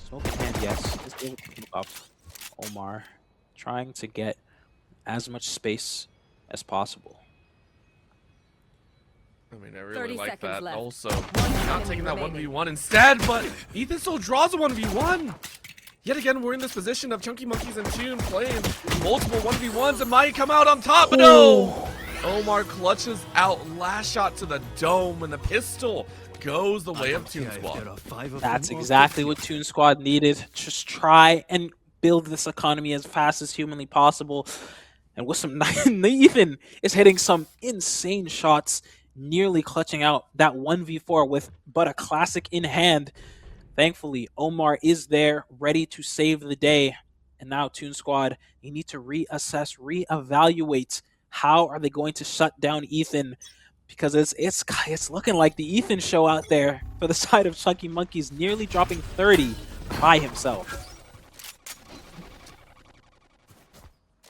Smoke in hand, yes. Just able to keep up. Omar trying to get as much space as possible. I mean, I really like that. Left. Also, not taking that 1v1 instead, but Ethan still draws a 1v1. Yet again, we're in this position of Chunky Monkeys and Toon playing multiple 1v1s and might come out on top, but no! Omar clutches out, last shot to the dome, and the pistol goes the way of Toon Squad. That's exactly what Toon Squad needed. Just try and build this economy as fast as humanly possible. And with some Ethan is hitting some insane shots, nearly clutching out that 1v4 with but a classic in hand. Thankfully, Omar is there, ready to save the day. And now Toon Squad, you need to reassess, reevaluate. How are they going to shut down Ethan? Because it's looking like the Ethan show out there for the side of Chunky Monkeys, nearly dropping 30 by himself.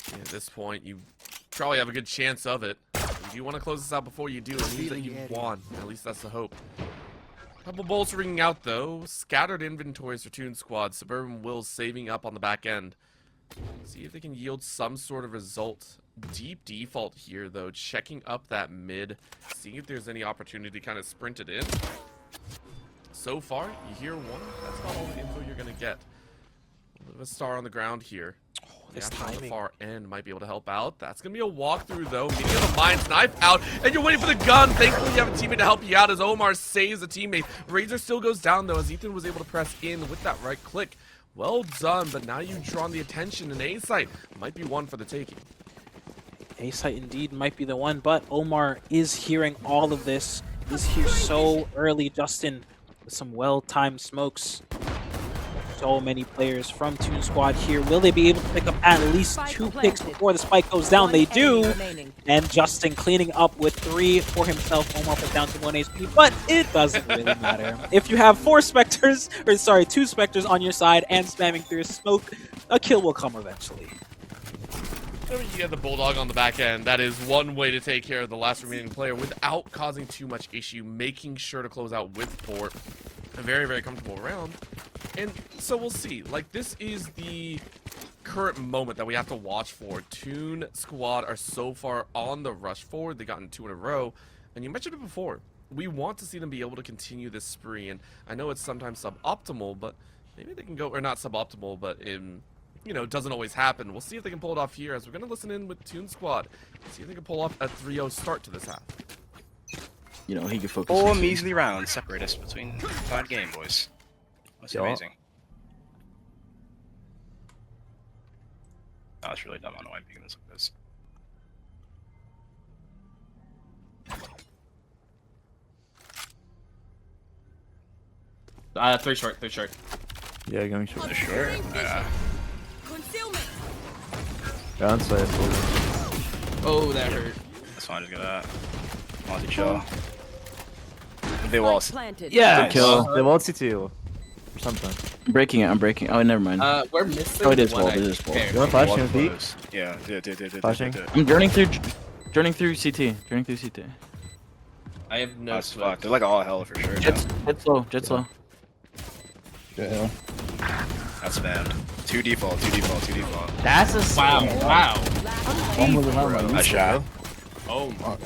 Yeah, at this point, you probably have a good chance of it. If you want to close this out before you do, it means that you won. At least that's the hope. Couple bolts ringing out, though. Scattered inventories for Toon Squad. Suburban Will saving up on the back end. See if they can yield some sort of result. Deep default here, though. Checking up that mid. Seeing if there's any opportunity to kind of sprint it in. So far, you hear one. That's not all the info you're going to get. A bit of a star on the ground here. This timing on the timing. far end might be able to help out. That's going to be a walkthrough, though. Meaning of the mind's knife out, and you're waiting for the gun. Thankfully, you have a teammate to help you out as Omar saves a teammate. Razor still goes down, though, as Ethan was able to press in with that right click. Well done, but now you've drawn the attention, and A-site might be one for the taking. A-site indeed might be the one, but Omar is hearing all of this. He's here so early, Justin, with some well-timed smokes. So many players from Toon Squad here. Will they be able to pick up at least 2 picks before the spike goes down? They do. And Justin cleaning up with 3 for himself. Omar put down to 1 HP, but it doesn't really matter. If you have 2 Spectres on your side and spamming through a smoke, a kill will come eventually. So you get the Bulldog on the back end. That is one way to take care of the last remaining player without causing too much issue, making sure to close out with 4. A very, very comfortable round. And so we'll see. Like, this is the current moment that we have to watch for. Toon Squad are so far on the rush forward. They've gotten 2 in a row. And you mentioned it before. We want to see them be able to continue this spree. And I know it's sometimes suboptimal, but maybe they can go, or not suboptimal, but in, you know, doesn't always happen. We'll see if they can pull it off here, as we're going to listen in with Toon Squad. See if they can pull off a 3-0 start to this half. You know, he could focus. 4 measly rounds separate us between 5 game, boys. That's amazing. Oh, it's really dumb. I don't know why I'm picking this like this. 3 short, 3 short. Yeah, going short. For sure. Concealment. Downside. Oh, that hurt. That's fine. Just get that. Multi-chill. They wall. Planted. Yeah, kill. They wall CT or something. I'm breaking it. I'm breaking. Oh, never mind. We're missing. Oh, it is one walled. It ID. is walled. You want flash? You One want peek? close. Yeah, do. Flashing. I'm journeying through CT. Journeying through CT. I have no. That's clue. fuck. They're like all hell for sure. Jet slow. Jet slow. That's spammed. Two default. That's a Wow! Wow! I shot. Oh my god!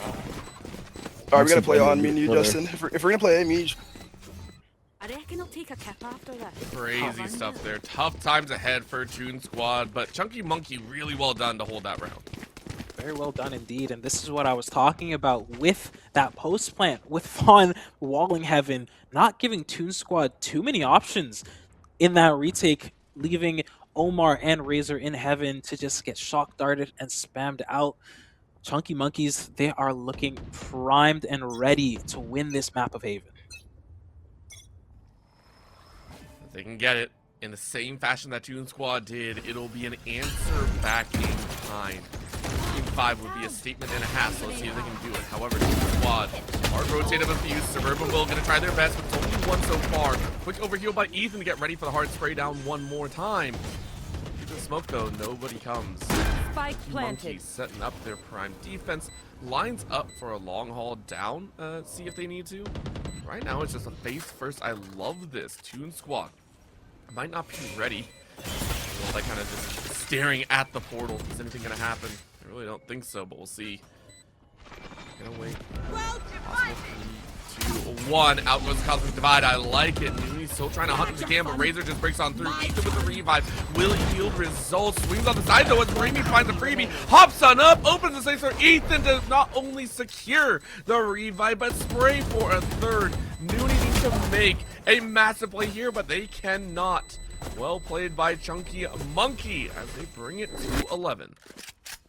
Alright, we gotta play on me and you, Justin. If we're gonna play me, I reckon I'll take a kip after this. Crazy stuff there. Tough times ahead for Toon Squad, but Chunky Monkey really well done to hold that round. Very well done indeed, and this is what I was talking about with that post plant, with Fawn walling Heaven, not giving Toon Squad too many options in that retake, leaving Omar and Razor in Heaven to just get shock darted and spammed out. Chunky Monkeys, they are looking primed and ready to win this map of Haven. If they can get it in the same fashion that Toon Squad did, it'll be an answer back in time. Team 5 would be a statement and a half, so let's see if they can do it. However, Toon Squad are rotative of fuse. Suburban will gonna try their best, but it's only one so far. Quick overheal by Ethan to get ready for the hard spray down one more time. Through the smoke though, nobody comes. Spike Monkey planted. setting up their prime defense. Lines up for a long haul down, see if they need to. Right now it's just a face first. I love this. Toon Squad might not be ready. Well, like kind of just staring at the portal. Is anything gonna happen? I really don't think so, but we'll see. Gonna wait. Possible 3, 2, 1. Out goes Cosmic Divide. I like it. Nooney's still trying to hunt if he can, but Razor just breaks on through. Ethan with the revive. Will he yield results? Swings on the side though as Remy finds a freebie. Hops on up. Opens the safe for Ethan to not only secure the revive, but spray for a third. Nooney needs to make a massive play here, but they cannot. Well played by Chunky Monkey as they bring it to 11.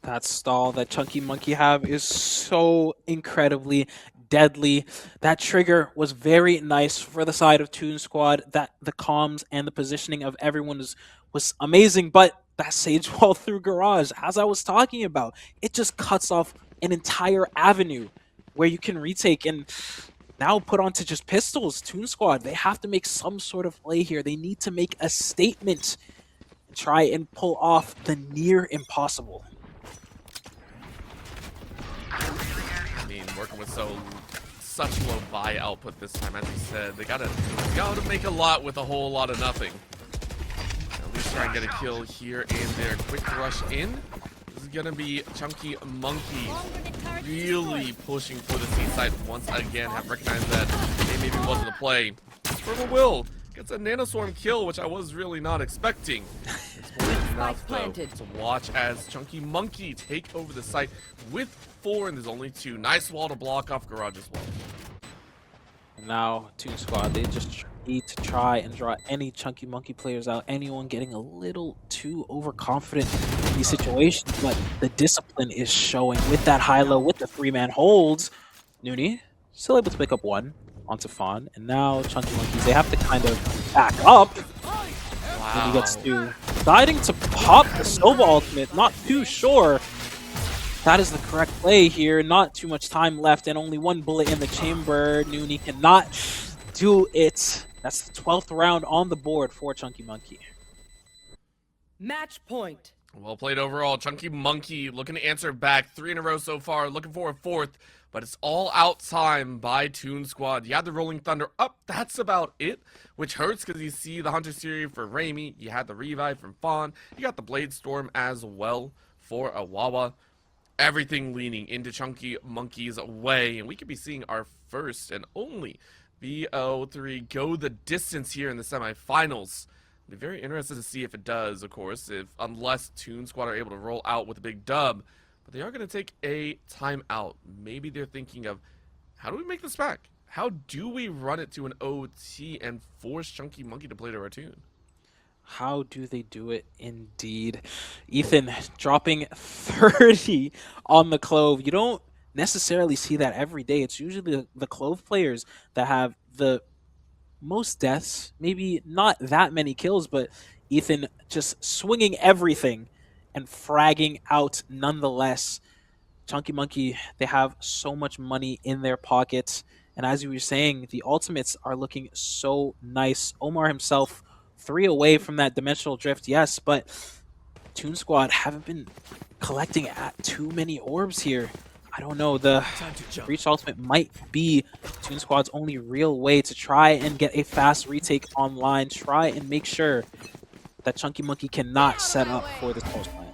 That stall that Chunky Monkey have is so incredibly deadly. That trigger was very nice for the side of Toon Squad. That the comms and the positioning of everyone was amazing, but that Sage Wall through Garage, as I was talking about, it just cuts off an entire avenue where you can retake and now put onto just pistols. Toon Squad, they have to make some sort of play here. They need to make a statement and try and pull off the near impossible. I mean, working with such low buy output this time, as you said, they gotta make a lot with a whole lot of nothing. At least try and get a kill here and there. Quick rush in. This is gonna be Chunky Monkey really pushing for the C side once again. Have recognized that they maybe wasn't a play. Purple Will gets a nanoswarm kill, which I was really not expecting. It's more than enough though to watch as Chunky Monkey take over the site with 4, and there's only 2. Nice wall to block off Garage as well. Now, Toon Squad, they just need to try and draw any Chunky Monkey players out. Anyone getting a little too overconfident in these situations, but the discipline is showing with that high-low, with the 3-man holds. Nooney still able to pick up 1 onto Fawn, and now Chunky Monkeys, they have to kind of back up. And he gets to deciding to pop the Sova ultimate, not too sure. That is the correct play here. Not too much time left and only 1 bullet in the chamber. Nooney cannot do it. That's the 12th round on the board for Chunky Monkey. Match point. Well played overall. Chunky Monkey looking to answer back. 3 in a row so far. Looking for a 4th. But it's all out time by Toon Squad. You had the Rolling Thunder up. That's about it. Which hurts because you see the Hunter Series for Raimi. You had the revive from Fawn. You got the Blade Storm as well for Awawa. Everything leaning into Chunky Monkey's way. And we could be seeing our first and only BO3 go the distance here in the semifinals. I'll be very interested to see if it does, of course, unless Toon Squad are able to roll out with a big dub. But they are going to take a timeout. Maybe they're thinking of, how do we make this back? How do we run it to an OT and force Chunky Monkey to play to our tune? How do they do it indeed? Ethan dropping 30 on the Clove. You don't necessarily see that every day. It's usually the Clove players that have the most deaths, maybe not that many kills, but Ethan just swinging everything and fragging out nonetheless. Chunky Monkey, they have so much money in their pockets, And as you were saying, the ultimates are looking so nice. Omar himself 3 away from that dimensional drift, yes, but Toon Squad haven't been collecting at too many orbs here. I don't know, the Breach ultimate might be Toon Squad's only real way to try and get a fast retake online, try and make sure that Chunky Monkey cannot set up for this post plant.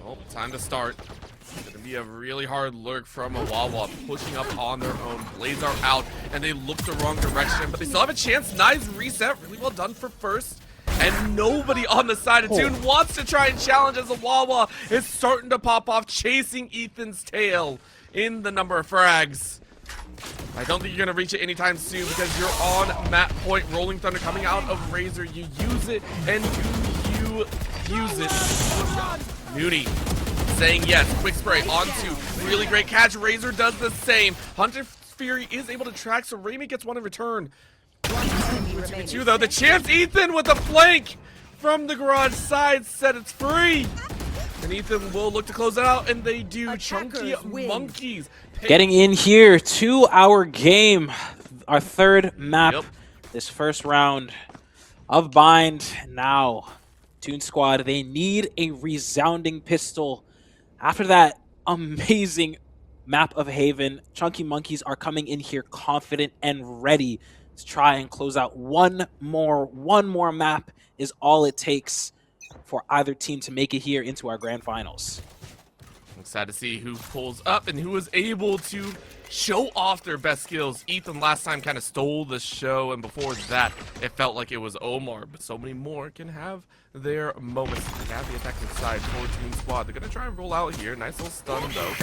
Well, time to start. It's going to be a really hard lurk from Ohgawdevents, pushing up on their own. Blades are out, and they look the wrong direction, but they still have a chance. Nice reset, really well done for first. And nobody on the side of Toon wants to try and challenge as Ohgawdevents is starting to pop off, chasing Ethan's tail in the number of frags. I don't think you're going to reach it anytime soon because you're on map point. Rolling Thunder coming out of Razor. You use it, and do you use it? Nooney saying yes. Quick spray onto. Really great catch. Razor does the same. Hunter Fury is able to track, so Raimi gets one in return. 2 though. The chance. Ethan with a flank from the garage side set it's free. And Ethan will look to close it out, and they do. Chunky Monkeys getting in here to our game, our third map, this first round of Bind. Now, Toon Squad, they need a resounding pistol. After that amazing map of Haven, Chunky Monkeys are coming in here confident and ready to try and close out one more map is all it takes for either team to make it here into our grand finals. I'm excited to see who pulls up and who is able to show off their best skills. Ethan last time kind of stole the show, and before that, it felt like it was Omar. But so many more can have their moments. They have the attacking side for Toon Squad. They're going to try and roll out here. Nice little stun, though.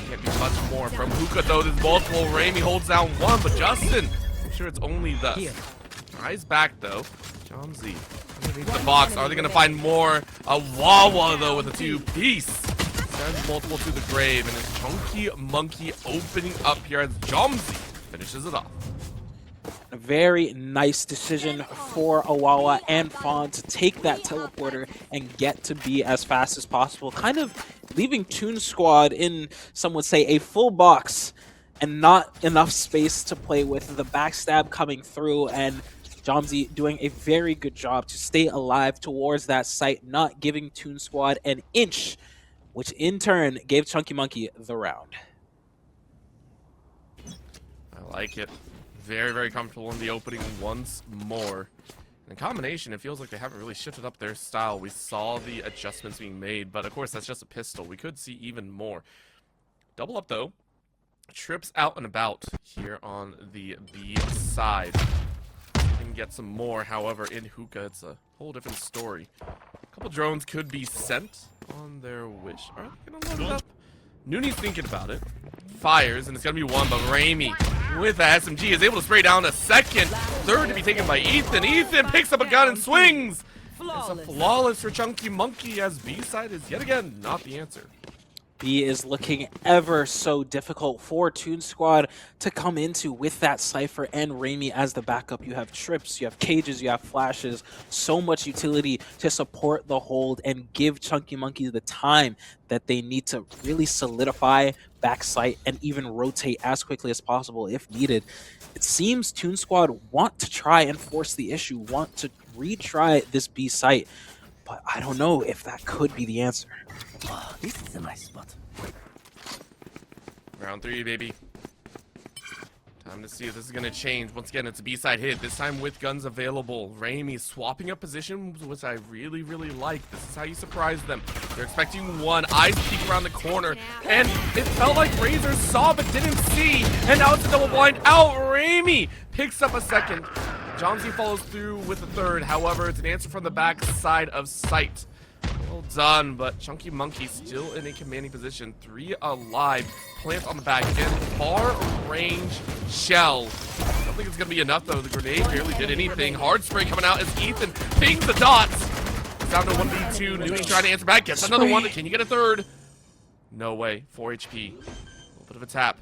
Can't do much more from Hookah, though. There's multiple. Raimi holds down one, but Justin, I'm sure it's only the eyes back, though. Jomzy underneath the box. Are they going to find more? A Wawa, though, with a 2-piece. Sends multiple to the grave, and it's Chunky Monkey opening up here as Jomzy finishes it off. A very nice decision for Awawa and Fawn to take that teleporter and get to B as fast as possible, kind of leaving Toon Squad in, some would say, a full box and not enough space to play with. The backstab coming through, and Jomzy doing a very good job to stay alive towards that site, not giving Toon Squad an inch, which in turn gave Chunky Monkey the round. I like it. Very, very comfortable in the opening once more. In combination, it feels like they haven't really shifted up their style. We saw the adjustments being made, but of course that's just a pistol. We could see even more. Double up though. Trips out and about here on the B side. Can get some more, however, in Hookah it's a whole different story. A couple drones could be sent on their wish. Are they gonna load it up? Nooney's thinking about it. Fires, and it's gonna be one, but Raimi with the SMG is able to spray down a second. Third to be taken by Ethan. Ethan picks up a gun and swings. It's a flawless for Chunky Monkey, as B-side is yet again not the answer. B is looking ever so difficult for Toon Squad to come into with that Cypher and Raimi as the backup. You have trips, you have cages, you have flashes, so much utility to support the hold and give Chunky Monkey the time that they need to really solidify backside and even rotate as quickly as possible if needed. It seems Toon Squad want to try and force the issue, want to retry this B site, but I don't know if that could be the answer. Oh, this is a nice spot. Round 3, baby. Time to see if this is going to change. Once again, it's a B-side hit, this time with guns available. Raimi swapping up positions, which I really, really like. This is how you surprise them. They're expecting one. Eyes peek around the corner. And it felt like Razor saw but didn't see. And now it's a double blind out. Raimi picks up a second. Jomzy follows through with a third. However, it's an answer from the back side of sight. Well done, but Chunky Monkey still in a commanding position. 3 alive. Plant on the back again. Far range shell. I don't think it's going to be enough, though. The grenade barely did anything. Hard spray coming out as Ethan pings the dots. It's down to 1v2. Nooney trying to answer back. Gets another one. Can you get a third? No way. 4 HP. A little bit of a tap.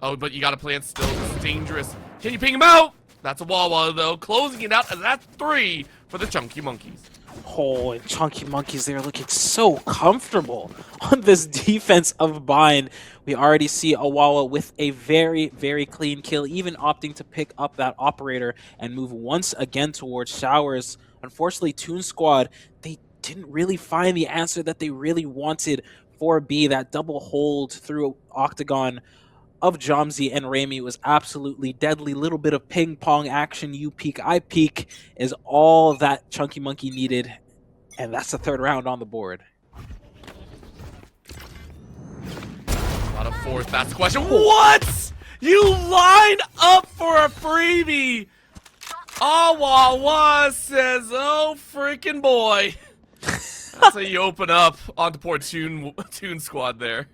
Oh, but you got to plant still. It's dangerous. Can you ping him out? That's a Wawa, though. Closing it out, and that's 3 for the Chunky Monkeys. Oh, and Chunky Monkeys, they're looking so comfortable on this defense of Bind. We already see Ohgawdevents with a very, very clean kill, even opting to pick up that operator and move once again towards Showers. Unfortunately, Toon Squad, they didn't really find the answer that they really wanted for B. That double hold through Octagon of Jomzi and Raimi was absolutely deadly. Little bit of ping pong action, you peek, I peek, is all that Chunky Monkey needed, and that's the third round on the board. A lot of fourth. That's the question. What? You lined up for a freebie. Ohgawdevents says, "Oh freaking boy." That's how you open up onto poor Toon Squad there.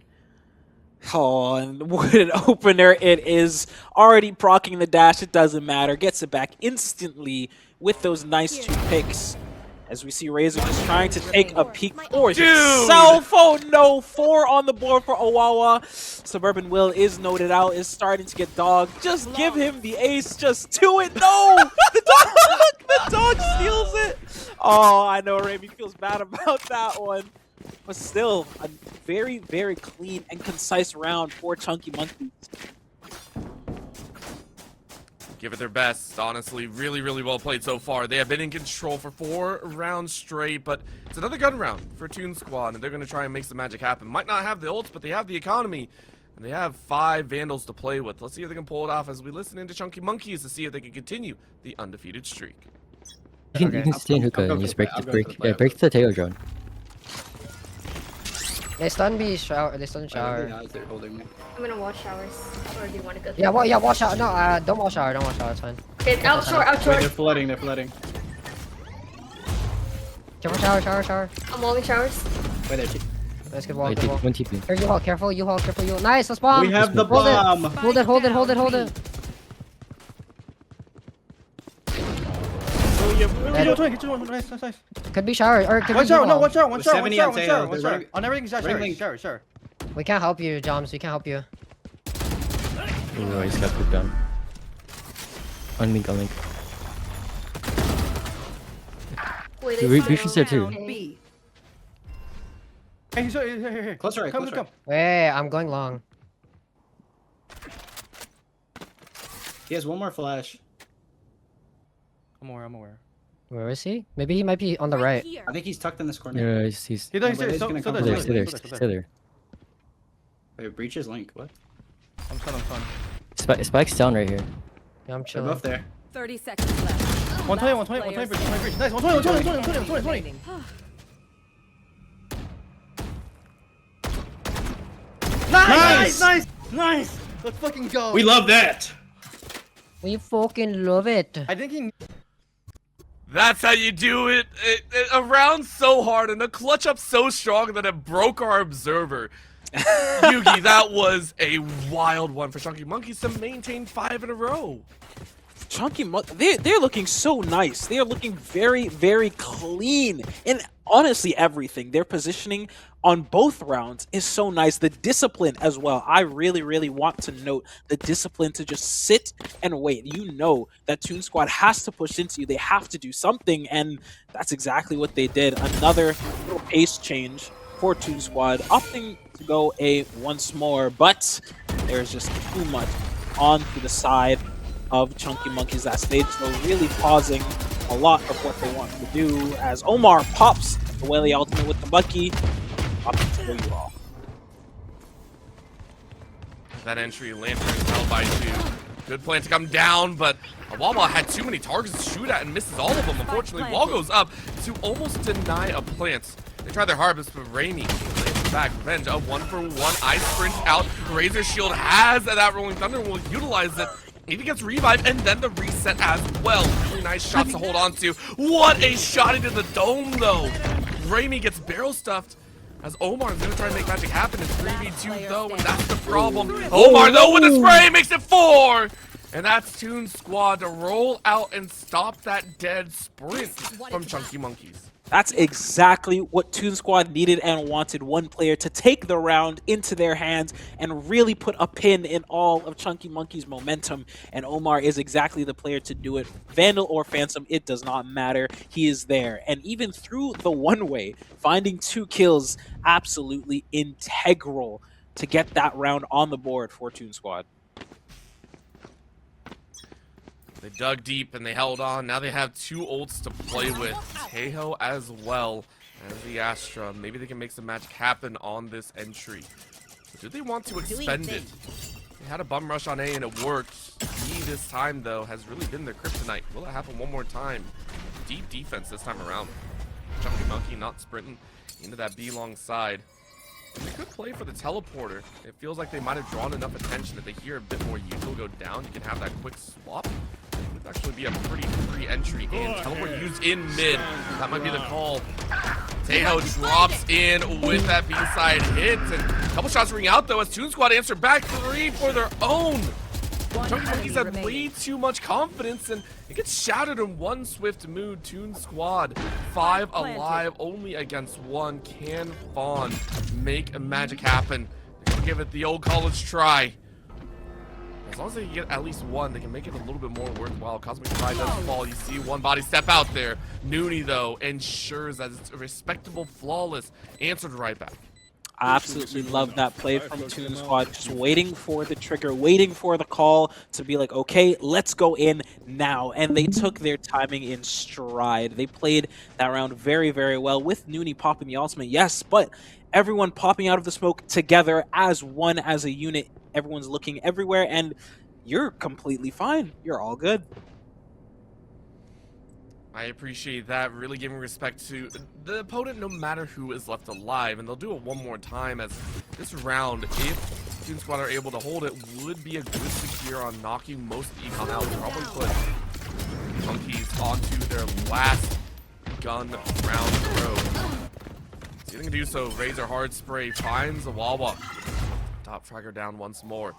Oh, and what an opener it is. Already procking the dash, it doesn't matter. Gets it back instantly with those nice 2 picks. As we see Razor just trying to take a peek for himself. Oh no, 4 on the board for Ohgawdevents. Suburban Will is noted out, is starting to get dogged. Just give him the ace, just do it. No! The dog steals it. Oh, I know Raimi feels bad about that one. But still, a very, very clean and concise round for Chunky Monkeys. Give it their best, honestly. Really, really well played so far. They have been in control for 4 rounds straight, but it's another gun round for Toon Squad, and they're going to try and make some magic happen. Might not have the ults, but they have the economy, and they have 5 Vandals to play with. Let's see if they can pull it off as we listen into Chunky Monkeys to see if they can continue the undefeated streak. You can stay in hookah and just break the tail drone. They stun B shower. They stun shower. I'm gonna watch Showers. Or do you want to go? Yeah, watch shower. No, don't watch shower. Don't watch shower. It's fine. Okay, out short. Wait, they're flooding. Careful, shower. I'm walling Showers. Wait, they're Let's get wall. One TP. Here, you hold. Careful, you hold. Nice, let's bomb. We have the bomb. Hold it. Nice. Could be shower or could Watch be out, no, wall. watch out. They're On everything, sure. We can't help you, Joms. We can't help you. Oh, he's got put down. Unlink. Wait, We should say too. B. Hey, he's here. Close right. Come. Wait, I'm going long. He has one more flash. I'm aware. Where is he? Maybe he might be on the right. I think he's tucked in this corner. Yeah, he's He's gonna come still there. Wait, breaches link. What? I'm stunned. Spike's down right here. Yeah, I'm They're chilling. both there. 30 seconds left. 120 breach. Nice, 120. Nice. Let's fucking go. We love that. We fucking love it. I think he. That's how you do it. A round so hard and a clutch up so strong that it broke our observer. Yugi, that was a wild one for Chunky Monkeys to maintain 5 in a row. Chunky Monkey, they're looking so nice. They are looking very, very clean. And honestly, everything. Their positioning on both rounds is so nice. The discipline as well. I really, really want to note the discipline to just sit and wait. You know that Toon Squad has to push into you. They have to do something, and that's exactly what they did. Another little pace change for Toon Squad, opting to go A once more, but there's just too much onto the side of Chunky Monkeys that stage, so really pausing a lot of what they want to do as Omar pops the Whaley ultimate with the Bucky, opting to go you all. That entry, Lantern held by 2. Good plan to come down, but Ohgawdevents had too many targets to shoot at and misses all of them. Unfortunately, Wall goes up to almost deny a plant. They try their hardest, but Raimi lands back. Revenge, a 1-for-1. I sprint out. Razor Shield has that Rolling Thunder and will utilize it. Even gets revive and then the reset as well. Really nice shots to hold on to. What a shot into the dome, though. Raimi gets barrel stuffed as Omar is going to try and make magic happen. It's 3v2, though, and that's the problem. Omar, though, with the spray makes it 4. And that's Toon Squad to roll out and stop that dead sprint from Chunky Monkeys. That's exactly what Toon Squad needed and wanted. One player to take the round into their hands and really put a pin in all of Chunky Monkey's momentum. And Omar is exactly the player to do it. Vandal or Phantom, it does not matter. He is there. And even through the one-way, finding 2 kills, absolutely integral to get that round on the board for Toon Squad. They dug deep and they held on. Now they have 2 ults to play with. Tejo as well as the Astra. Maybe they can make some magic happen on this entry. But do they want to expend it? They had a bum rush on A and it worked. B this time, though, has really been their kryptonite. Will it happen one more time? Deep defense this time around. Chunky Monkey not sprinting into that B long side. They could play for the teleporter. It feels like they might have drawn enough attention. If they hear a bit more util go down, you can have that quick swap. It would actually be a pretty free entry in. Teleport used in mid. That might be the call. Tejo drops in with that B-side hit. And a couple shots ring out, though, as Toon Squad answer back 3 for their own. Chunky Monkeys have way too much confidence, and it gets shattered in one swift move. Toon Squad, 5 alive, only against 1. Can Fawn make a magic happen? They're gonna give it the old college try. As long as they can get at least 1, they can make it a little bit more worthwhile. Cosmic Pride does fall. You see one body step out there. Nooney, though, ensures that it's a respectable, flawless, answered right back. I absolutely love that play from Toon Squad, just waiting for the trigger, waiting for the call to be like, okay, let's go in now. And they took their timing in stride. They played that round very, very well with Nooney popping the ultimate, yes, but everyone popping out of the smoke together as one, as a unit. Everyone's looking everywhere, and you're completely fine. You're all good. I appreciate that, really giving respect to the opponent no matter who is left alive, and they'll do it one more time as this round, if Toon Squad are able to hold it, would be a good secure on knocking most of the econ out. Probably put Monkeys onto their last gun round throw. See if they can do so. Razor hard spray finds a Wawa. Top fragger down once more.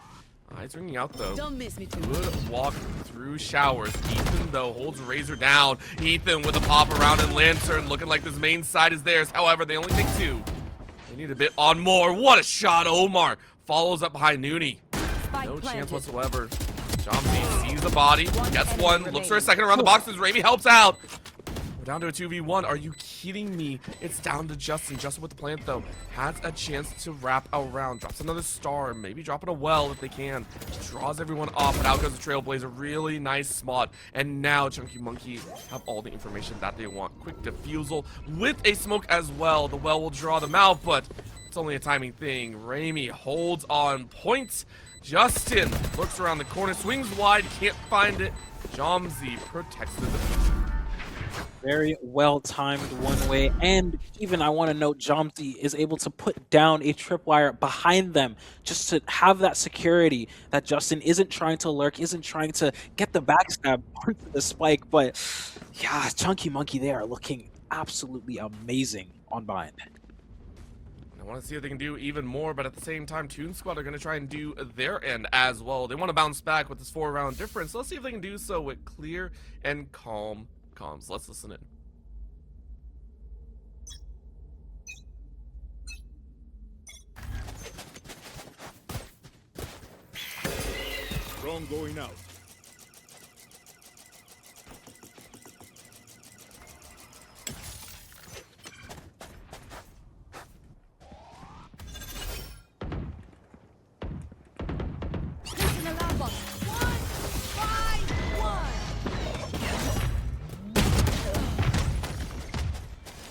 Eyes ringing out, though. Don't miss me too. Good walk through showers. Ethan, though, holds Razor down. Ethan with a pop around and Lantern, looking like this main side is theirs. However, they only take 2. They need a bit on more. What a shot, Omar. Follows up behind Nooney. No chance whatsoever. Jomzi sees the body, gets 1, looks for a second around the boxes. Raimi helps out. We're down to a 2v1. Are you kidding me? It's down to Justin. Justin with the plant, though, has a chance to wrap around. Drops another star. Maybe dropping a well if they can. Draws everyone off, but out goes the Trailblazer. Really nice spot. And now Chunky Monkey have all the information that they want. Quick defusal with a smoke as well. The well will draw them out, but it's only a timing thing. Raimi holds on point. Justin looks around the corner, swings wide, can't find it. Jomzi protects the defense. Very well timed one way, and even I want to note Jomzi is able to put down a tripwire behind them just to have that security that Justin isn't trying to lurk, isn't trying to get the backstab onto the spike. But yeah, Chunky Monkey, they are looking absolutely amazing on Bind. I want to see if they can do even more, but at the same time, Toon Squad are going to try and do their end as well. They want to bounce back with this 4-round difference. Let's see if they can do so with clear and calm comms. Let's listen in. Drone going out.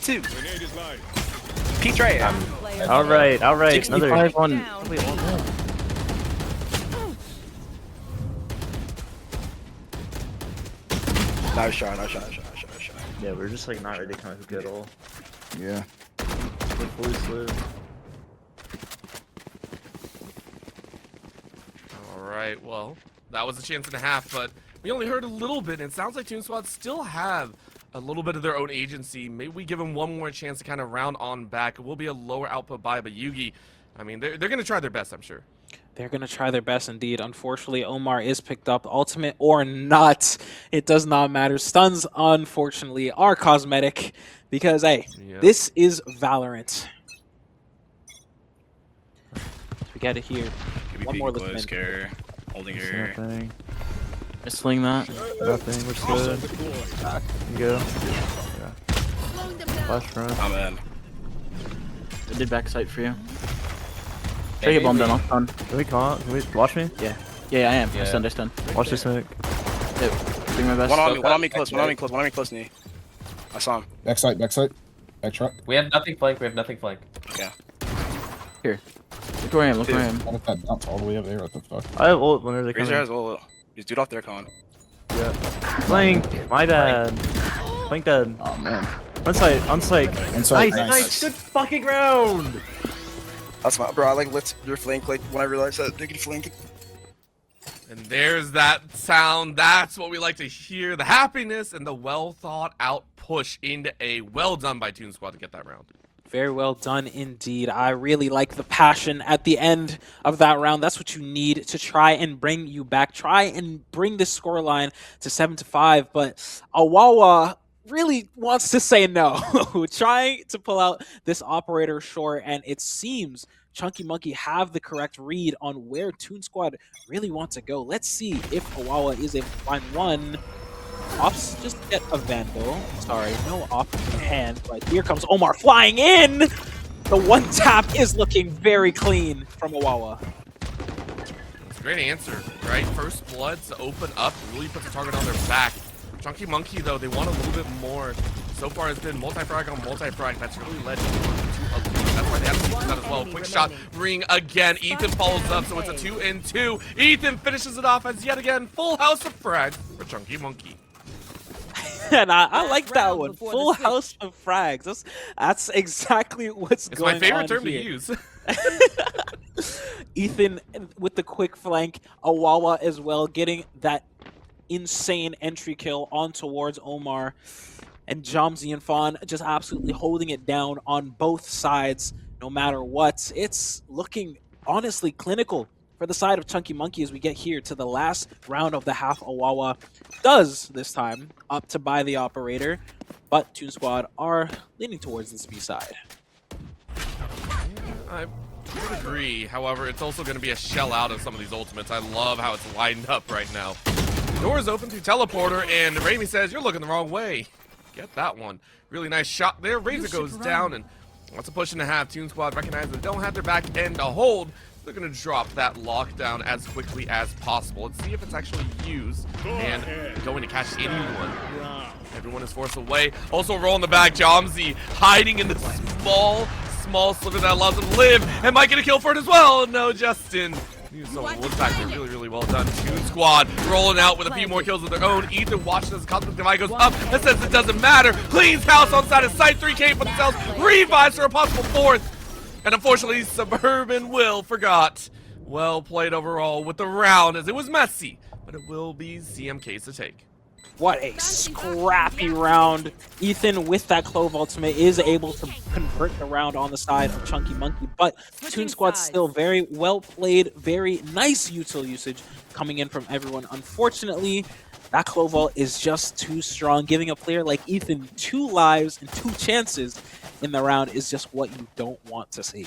Two. Peach right. All right. 65 on. Wait, hold on. Nice shot. Yeah, we're just like not ready to come out good at all. Yeah. We're fully slow. Alright, well, that was a chance and a half, but we only heard a little bit, and it sounds like Toon Squad still have a little bit of their own agency. Maybe we give them one more chance to kind of round on back. It will be a lower output buy, but Yugi, I mean, they're going to try their best, I'm sure. They're going to try their best indeed. Unfortunately, Omar is picked up. Ultimate or not, it does not matter. Stuns, unfortunately, are cosmetic because, hey, this is Valorant. We get it here. One more close, carrier. Holding her. Nothing. Just sling that. Nothing. We're good. Back. Go. Yeah. Flash front. I'm in. I did backside for you. Try to get bomb down. On. Can we watch me? Yeah. Yeah, I am. I stunned. Watch this smoke. Yep. Doing my best. One on me close, knee. I saw him. Backside. Back truck. We have nothing flank. Okay. Here. Look where I am. What if that bounce all the way up there? What the fuck? I have ult whenever they come Razor in. has ult. He's dude off there, Colin. Yeah. Flank. My bad. Flank dead. Oh man. On site. Inside. Nice. Good fucking round. That's my bro. I like lit your flank like when I realized that they could flank. And there's that sound. That's what we like to hear. The happiness and the well thought out push into a well done by Toon Squad to get that round. Very well done indeed. I really like the passion at the end of that round. That's what you need to try and bring you back. Try and bring this scoreline to 7-5. But Ohgawdevents really wants to say no. Trying to pull out this operator short, and it seems Chunky Monkey have the correct read on where Toon Squad really want to go. Let's see if Ohgawdevents is able to find one. Ops just get a Vandal. Sorry, no op in hand, but here comes Omar flying in! The one tap is looking very clean from Ohgawdevents. It's a great answer, right? First blood to open up, really puts the target on their back. Chunky Monkey, though, they want a little bit more. So far, it's been multi-frag on multi-frag. That's really led to a lead. That's why they have to keep that as well. Quick shot, ring again. Ethan follows up, so it's a 2-2. Ethan finishes it off as yet again full house of frags for Chunky Monkey. And I like that one. Full house of frags. That's exactly what's It's going on. my favorite term here. to use. Ethan with the quick flank. Ohgawdevents as well, getting that insane entry kill on towards Omar. And Jomzi and Fawn just absolutely holding it down on both sides, no matter what. It's looking honestly clinical for the side of Chunky Monkey as we get here to the last round of the half. Ohgawdevents does this time up to buy the operator, but Toon Squad are leaning towards this B side. I would agree. However, it's also going to be a shell out of some of these ultimates. I love how it's lined up right now. Door is open through teleporter, and Raimi says, "You're looking the wrong way." Get that one. Really nice shot there. Razor goes down, and wants a push and a half. Toon Squad recognizes they don't have their back end to hold. They're going to drop that lockdown as quickly as possible. Let's see if it's actually used and going to catch anyone. Everyone is forced away. Also rolling the back. Jomzi hiding in the small sliver that allows him to live, and might get a kill for it as well. No, Justin. So one back there, really well done. Toon Squad rolling out with a few more kills of their own. Ethan watches as the Cosmic Divide goes up and says it doesn't matter. Cleans house on side of sight. 3K for themselves. Revives for a possible fourth. And unfortunately, Suburban Will forgot. Well played overall with the round, as it was messy, but it will be CMK's to take. What a scrappy round. Ethan, with that Clove ultimate, is able to convert the round on the side of Chunky Monkey, but Toon Squad still very well played, very nice util usage coming in from everyone. Unfortunately, that Clove ult is just too strong. Giving a player like Ethan 2 lives and 2 chances in the round is just what you don't want to see.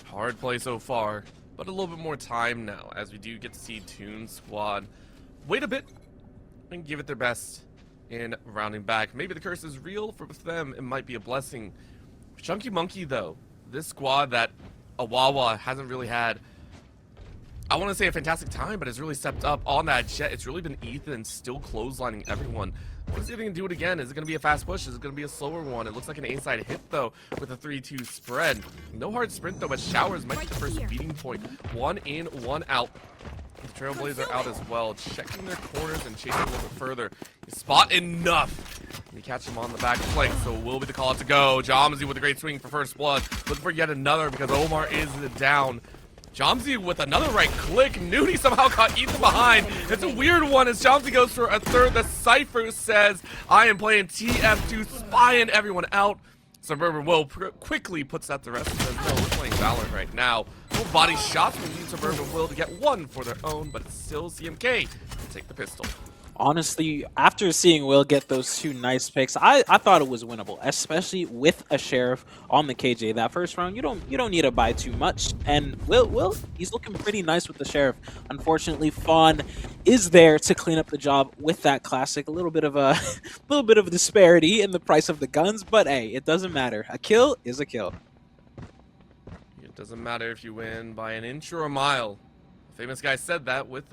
Hard play so far, but a little bit more time now, as we do get to see Toon Squad wait a bit and give it their best in rounding back. Maybe the curse is real for them. It might be a blessing. Chunky Monkey, though, this squad that Ohgawdevents hasn't really had, I want to say a fantastic time, but has really stepped up on that jet. It's really been Ethan still clotheslining everyone. Let's see if they can do it again. Is it going to be a fast push? Is it going to be a slower one? It looks like an A-side hit, though, with a 3-2 spread. No hard sprint, though, but Showers might be the first beating point. 1 in, 1 out. The Trailblazer out as well, checking their corners and chasing a little bit further. Spot enough. We catch him on the back flank, so will be the call out to go. Jomzi with a great swing for first blood. Looking for yet another because Omar is down. Jomzi with another right click. Nudie somehow caught Ethan behind. It's a weird one as Jomzi goes for a third. The Cypher says, I am playing TF2, spying everyone out. Suburban Will quickly puts that to rest and says, no, we're playing Valorant right now. No body shots will lead Suburban Will to get one for their own, but it's still CMK to take the pistol. Honestly, after seeing Will get those 2 nice picks, I thought it was winnable, especially with a Sheriff on the KJ. That first round, you don't need to buy too much, and Will he's looking pretty nice with the Sheriff. Unfortunately, Fawn is there to clean up the job with that classic. A little bit of a disparity in the price of the guns, but hey, it doesn't matter. A kill is a kill. It doesn't matter if you win by an inch or a mile. Famous guy said that with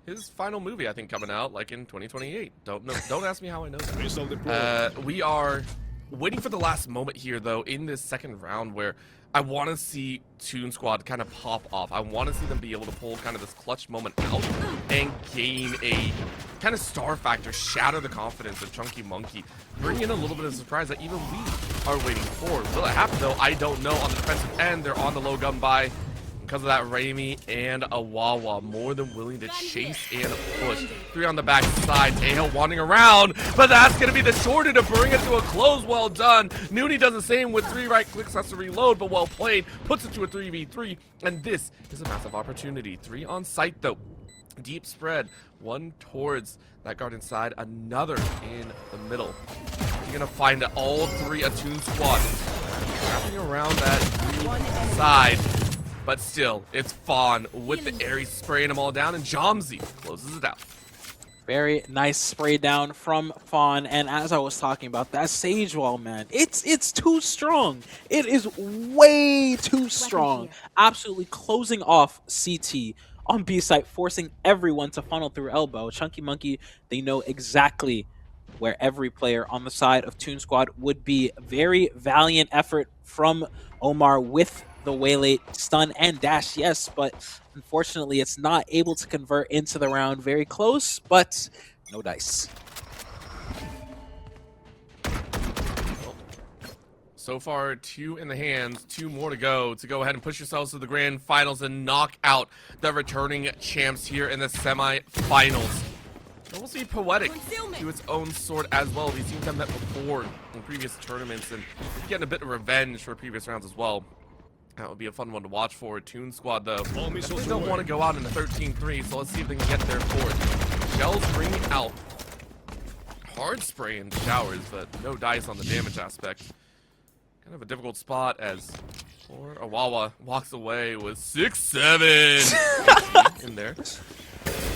his final movie, I think, coming out like in 2028. Don't ask me how I know that. We are waiting for the last moment here, though, in this second round where I want to see Toon Squad kind of pop off. I want to see them be able to pull kind of this clutch moment out and gain a kind of star factor, shatter the confidence of Chunky Monkey, bring in a little bit of surprise that even we are waiting for. Will it happen, though? I don't know. On the defensive end, they're on the low gun buy. Because of that, Raimi and a Wawa more than willing to chase and push. 3 on the back side. Aho wandering around, but that's going to be the shorter to bring it to a close. Well done. Nooney does the same with 3 right clicks, has to reload, but well played. Puts it to a 3v3, and this is a massive opportunity. 3 on site, though. Deep spread. 1 towards that guard inside, another in the middle. You're going to find all 3 a Toon Squad wrapping around that side. But still, it's Fawn with the Ares spraying them all down, and Jomzy closes it out. Very nice spray down from Fawn, and as I was talking about, that Sage Wall, man, it's too strong. It is way too strong. Absolutely closing off CT on B site, forcing everyone to funnel through elbow. Chunky Monkey, they know exactly where every player on the side of Toon Squad would be. Very valiant effort from Omar with the waylay stun and dash, yes, but unfortunately it's not able to convert into the round. Very close, but no dice. So far, 2 in the hands, 2 more to go ahead and push yourselves to the grand finals and knock out the returning champs here in the semi-finals. Almost be poetic to its own sort as well. These teams have met before in previous tournaments and getting a bit of revenge for previous rounds as well. That would be a fun one to watch for. Toon Squad, though, definitely don't want to go out in a 13-3, so let's see if they can get there for it. Shells ringing out. Hard spray in showers, but no dice on the damage aspect. Kind of a difficult spot as Awawa walks away with 6-7 in there.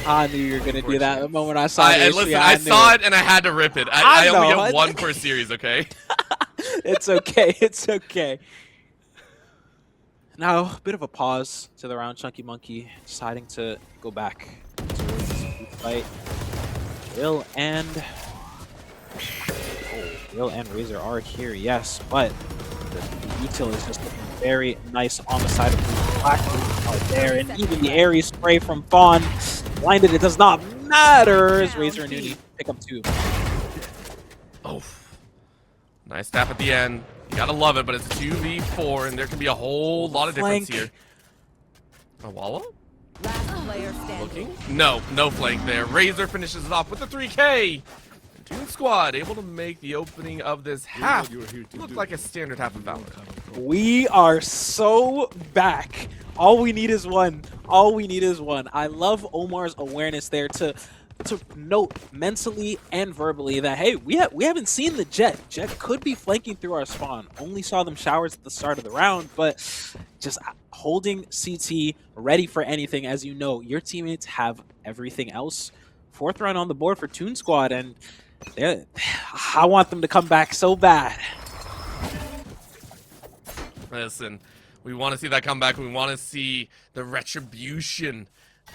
I knew you were going to do that the moment I saw it. Listen, I saw it and I had to rip it. I only have 1 per series, okay? It's okay. It's okay. Now, a bit of a pause to the round. Chunky Monkey deciding to go back towards the fight. Will and Razor are here, yes, but the detail is just looking very nice on the side of the black right there, and even the Ares spray from Fawn blinded. It does not matter as Razor and Nooney pick up 2. Oh, nice tap at the end. You gotta love it, but it's a 2v4, and there can be a whole lot of difference here. A Walla? Last player standing. Looking? No flank there. Razor finishes it off with the 3K. And Toon Squad able to make the opening of this half look like a standard half of Valorant. We are so back. All we need is one. All we need is one. I love Omar's awareness there to note mentally and verbally that, hey, we haven't seen the Jet. Jet could be flanking through our spawn. Only saw them showers at the start of the round, but just holding CT ready for anything. As you know, your teammates have everything else. 4th round on the board for Toon Squad, and I want them to come back so bad. Listen, we want to see that comeback. We want to see the retribution.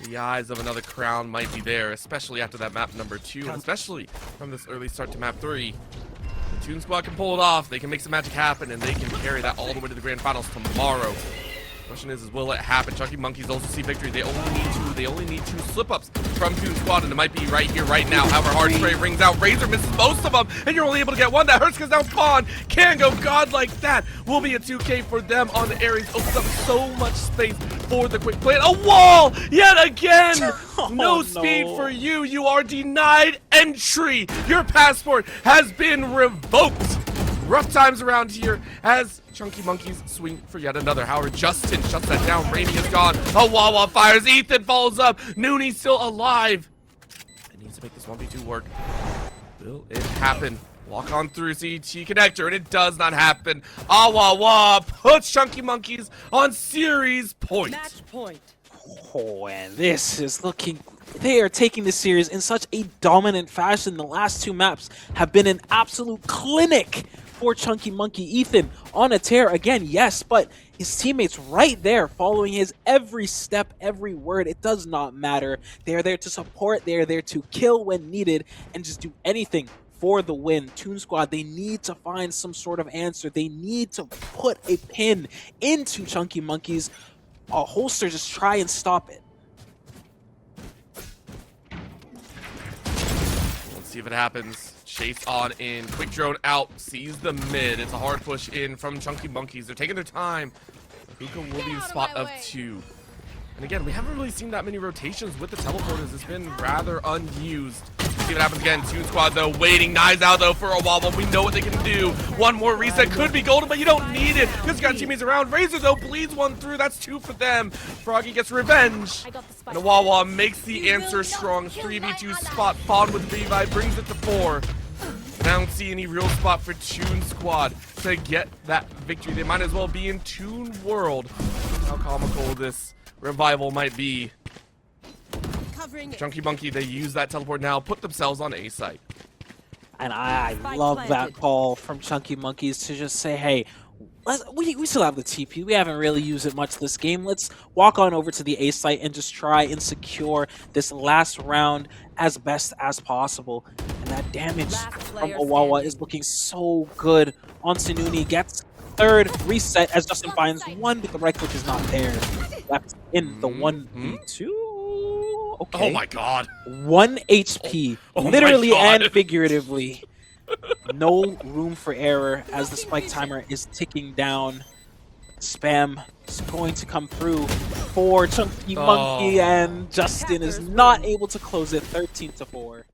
The eyes of another crown might be there, especially after that map number 2, and especially from this early start to map 3. The Toon Squad can pull it off, they can make some magic happen, and they can carry that all the way to the grand finals tomorrow. Question is will it happen? Chunky Monkeys also see victory. They only need 2 slip-ups from Toon Squad, and it might be right here, right now. However, hard spray rings out. Razor misses most of them, and you're only able to get 1. That hurts because now Fawn can go god like that. Will be a 2K for them on the Ares. Opens up so much space for the quick play. A wall yet again. No speed for you. You are denied entry. Your passport has been revoked. Rough times around here as Chunky Monkeys swing for yet another. However, Justin shuts that down. Raimi is gone. Ohgawdevents fires. Ethan follows up. Nooney's still alive. It needs to make this 1v2 work. Will it happen? Walk on through CT connector, and it does not happen. Ohgawdevents puts Chunky Monkeys on series point. Match point. Oh, and this is looking... They are taking this series in such a dominant fashion. The last two maps have been an absolute clinic for Chunky Monkey. Ethan on a tear again, yes, but his teammates right there following his every step, every word. It does not matter. They are there to support. They are there to kill when needed and just do anything for the win. Toon Squad, they need to find some sort of answer. They need to put a pin into Chunky Monkeys. Holster, just try and stop it. Let's see if it happens. Chase on in. Quick drone out. Sees the mid. It's a hard push in from Chunky Monkeys. They're taking their time. Hookah will be the spot of 2. And again, we haven't really seen that many rotations with the teleporters. It's been rather unused. Let's see what happens again. Toon Squad, though, waiting. Knives out, though, for Ohgawdevents. We know what they can do. One more reset could be golden, but you don't need it because you got teammates around. Razor, though, bleeds one through. That's 2 for them. Froggy gets revenge. And Ohgawdevents makes the answer strong. 3v2 spot. Fawn with Levi brings it to 4. And I don't see any real spot for Toon Squad to get that victory. They might as well be in Toon World. How comical this revival might be. Chunky Monkey, they use that teleport now, put themselves on A site. And I love that call from Chunky Monkeys to just say, hey, we still have the TP. We haven't really used it much this game. Let's walk on over to the A site and just try and secure this last round as best as possible. And that damage from Ohgawdevents is looking so good. On Nooney gets 3rd reset as Justin finds 1, but the right click is not there. Left in the 1v2. Okay. Oh my god. 1 HP, literally and figuratively. No room for error as the spike timer is ticking down. Spam is going to come through for Chunky Monkey, and Justin is not able to close it 13-4.